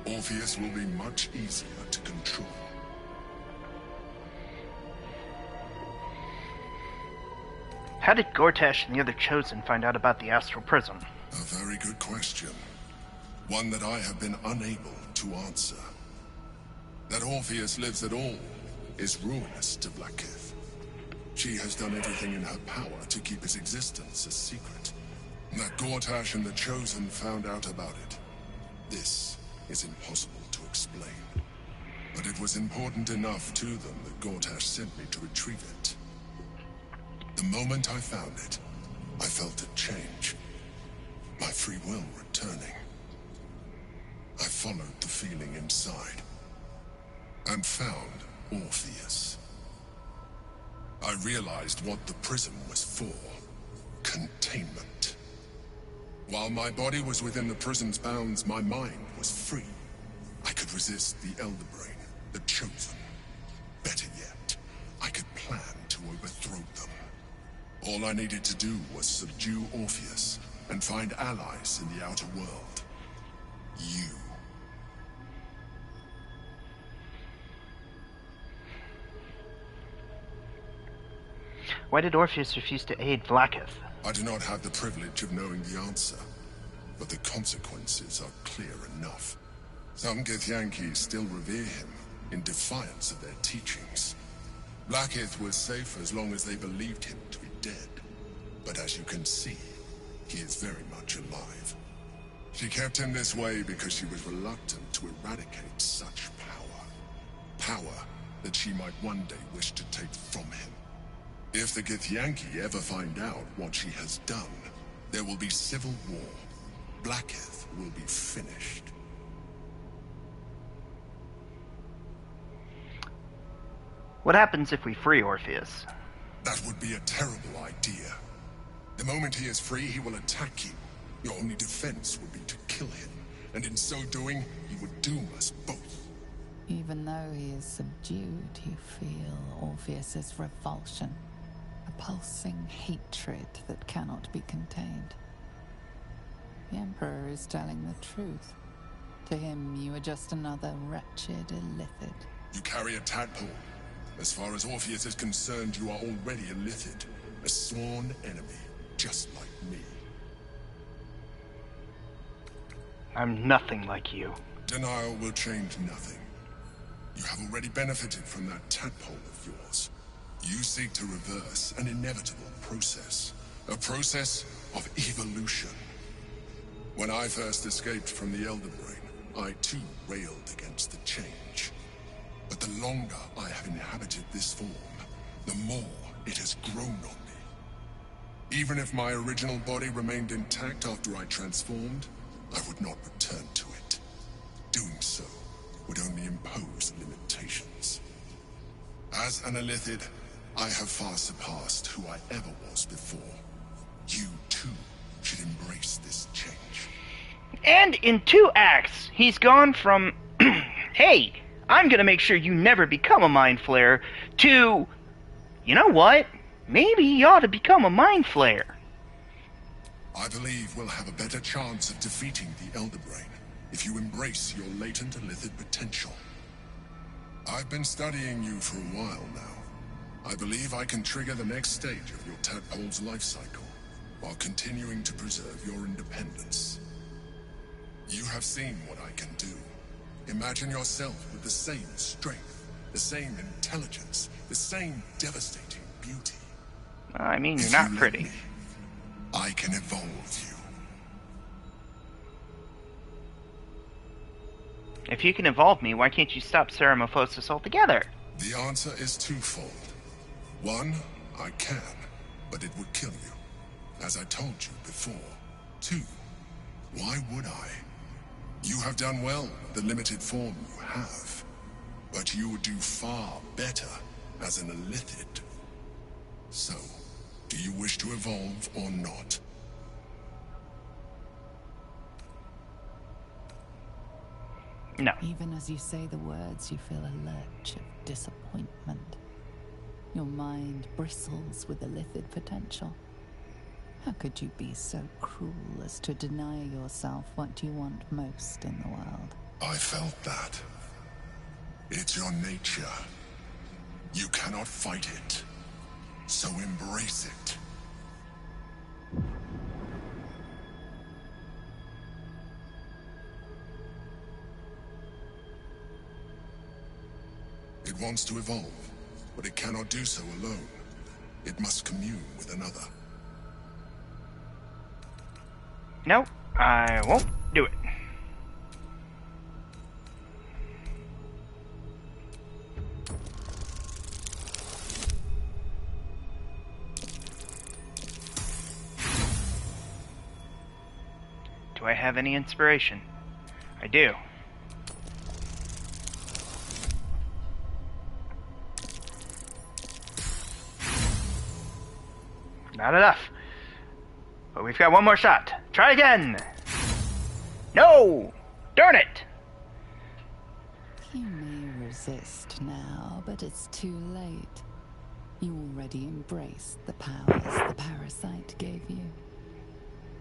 Orpheus will be much easier to control. How did Gortash and the other Chosen find out about the Astral Prism? A very good question. One that I have been unable to answer. That Orpheus lives at all is ruinous to Vlaakith. She has done everything in her power to keep his existence a secret. That Gortash and the Chosen found out about it. This is impossible to explain. But it was important enough to them that Gortash sent me to retrieve it. The moment I found it, I felt a change. My free will returning. I followed the feeling inside, and found Orpheus. I realized what the prism was for. Containment. While my body was within the prison's bounds, my mind was free. I could resist the Elder Brain, the Chosen. All I needed to do was subdue Orpheus and find allies in the outer world. You. Why did Orpheus refuse to aid Vlaakith? I do not have the privilege of knowing the answer, but the consequences are clear enough. Some Githyanki still revere him, in defiance of their teachings. Vlaakith was safe as long as they believed him to be dead. But as you can see, he is very much alive. She kept him this way because she was reluctant to eradicate such power. Power that she might one day wish to take from him. If the Githyanki ever find out what she has done, there will be civil war. Vlaakith will be finished. What happens if we free Orpheus? That would be a terrible idea. The moment he is free, he will attack you. Your only defense would be to kill him, and in so doing, he would doom us both. Even though he is subdued, you feel Orpheus's revulsion. A pulsing hatred that cannot be contained. The Emperor is telling the truth. To him, you are just another wretched illithid. You carry a tadpole. As far as Orpheus is concerned, you are already a Lithid, a sworn enemy, just like me. I'm nothing like you. Denial will change nothing. You have already benefited from that tadpole of yours. You seek to reverse an inevitable process. A process of evolution. When I first escaped from the Elder Brain, I too railed against the change. But the longer I have inhabited this form, the more it has grown on me. Even if my original body remained intact after I transformed, I would not return to it. Doing so would only impose limitations. As an Illithid, I have far surpassed who I ever was before. You, too, should embrace this change. And in 2 acts, he's gone from, hey, I'm gonna make sure you never become a Mind Flayer, to, you know what? Maybe you ought to become a Mind Flayer. I believe we'll have a better chance of defeating the Elder Brain if you embrace your latent Illithid potential. I've been studying you for a while now. I believe I can trigger the next stage of your tadpole's life cycle, while continuing to preserve your independence. You have seen what I can do. Imagine yourself with the same strength, the same intelligence, the same devastating beauty. I mean, you're not pretty. I can evolve you. If you can evolve me, why can't you stop Ceramophosis altogether? The answer is twofold. 1, I can, but it would kill you, as I told you before. 2, why would I? You have done well with the limited form you have, but you would do far better as an Illithid. So, do you wish to evolve or not? No. Even as you say the words, you feel a lurch of disappointment. Your mind bristles with Illithid potential. How could you be so cruel as to deny yourself what you want most in the world? I felt that. It's your nature. You cannot fight it. So embrace it. It wants to evolve, but it cannot do so alone. It must commune with another. No, I won't do it. Do I have any inspiration? I do. Not enough. But we've got one more shot. Try again! No! Darn it! You may resist now, but it's too late. You already embraced the powers the parasite gave you.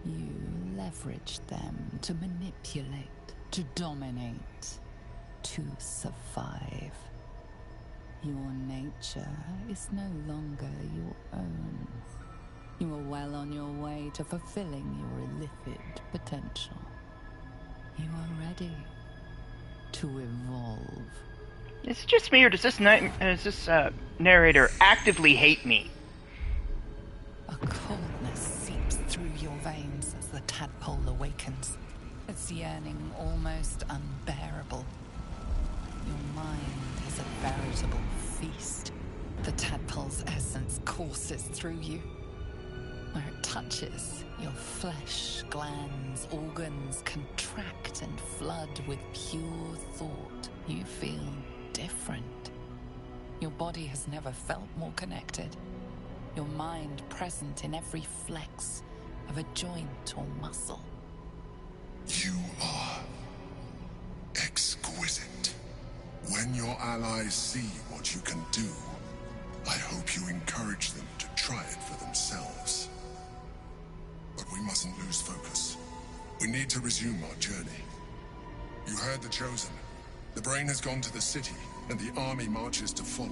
You leveraged them to manipulate, to dominate, to survive. Your nature is no longer your own. You are well on your way to fulfilling your illicit potential. You are ready to evolve. Is it just me, or does this narrator actively hate me? A coldness seeps through your veins as the tadpole awakens, its yearning almost unbearable. Your mind is a veritable feast. The tadpole's essence courses through you. Where it touches, your flesh, glands, organs contract and flood with pure thought. You feel different. Your body has never felt more connected. Your mind present in every flex of a joint or muscle. You are exquisite. When your allies see what you can do, I hope you encourage them to try it for themselves. But we mustn't lose focus. We need to resume our journey. You heard the Chosen. The brain has gone to the city, and the army marches to follow.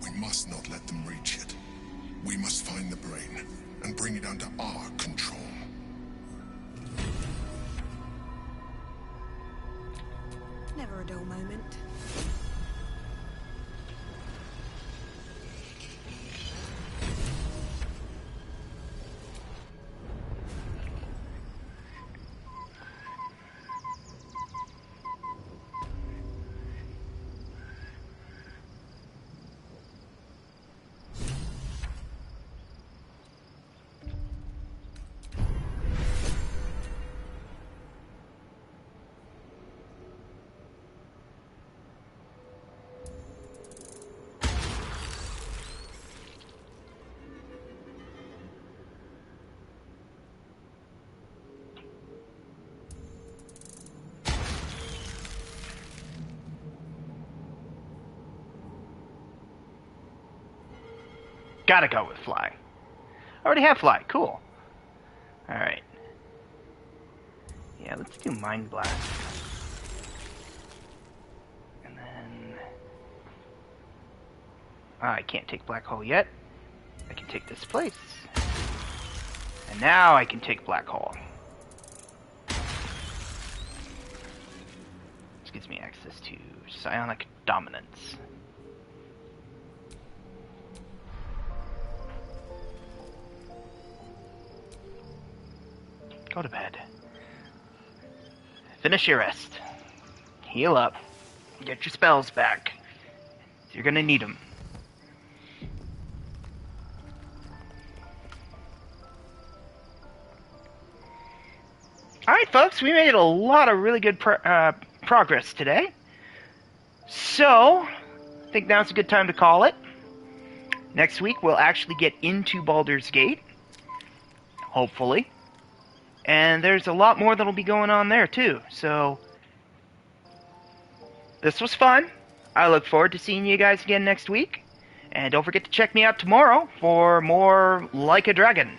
We must not let them reach it. We must find the brain, and bring it under our control. Never a dull moment. Gotta go with fly. I already have fly. Cool. Alright. Yeah, let's do Mind Blast. And then... I can't take Black Hole yet. I can take this place. And now I can take Black Hole. This gives me access to Psionic Dominance. Go to bed. Finish your rest. Heal up. Get your spells back. You're gonna need them. Alright, folks, we made a lot of really good progress today. So, I think now's a good time to call it. Next week, we'll actually get into Baldur's Gate. Hopefully. And there's a lot more that'll be going on there, too. So, this was fun. I look forward to seeing you guys again next week. And don't forget to check me out tomorrow for more Like a Dragon.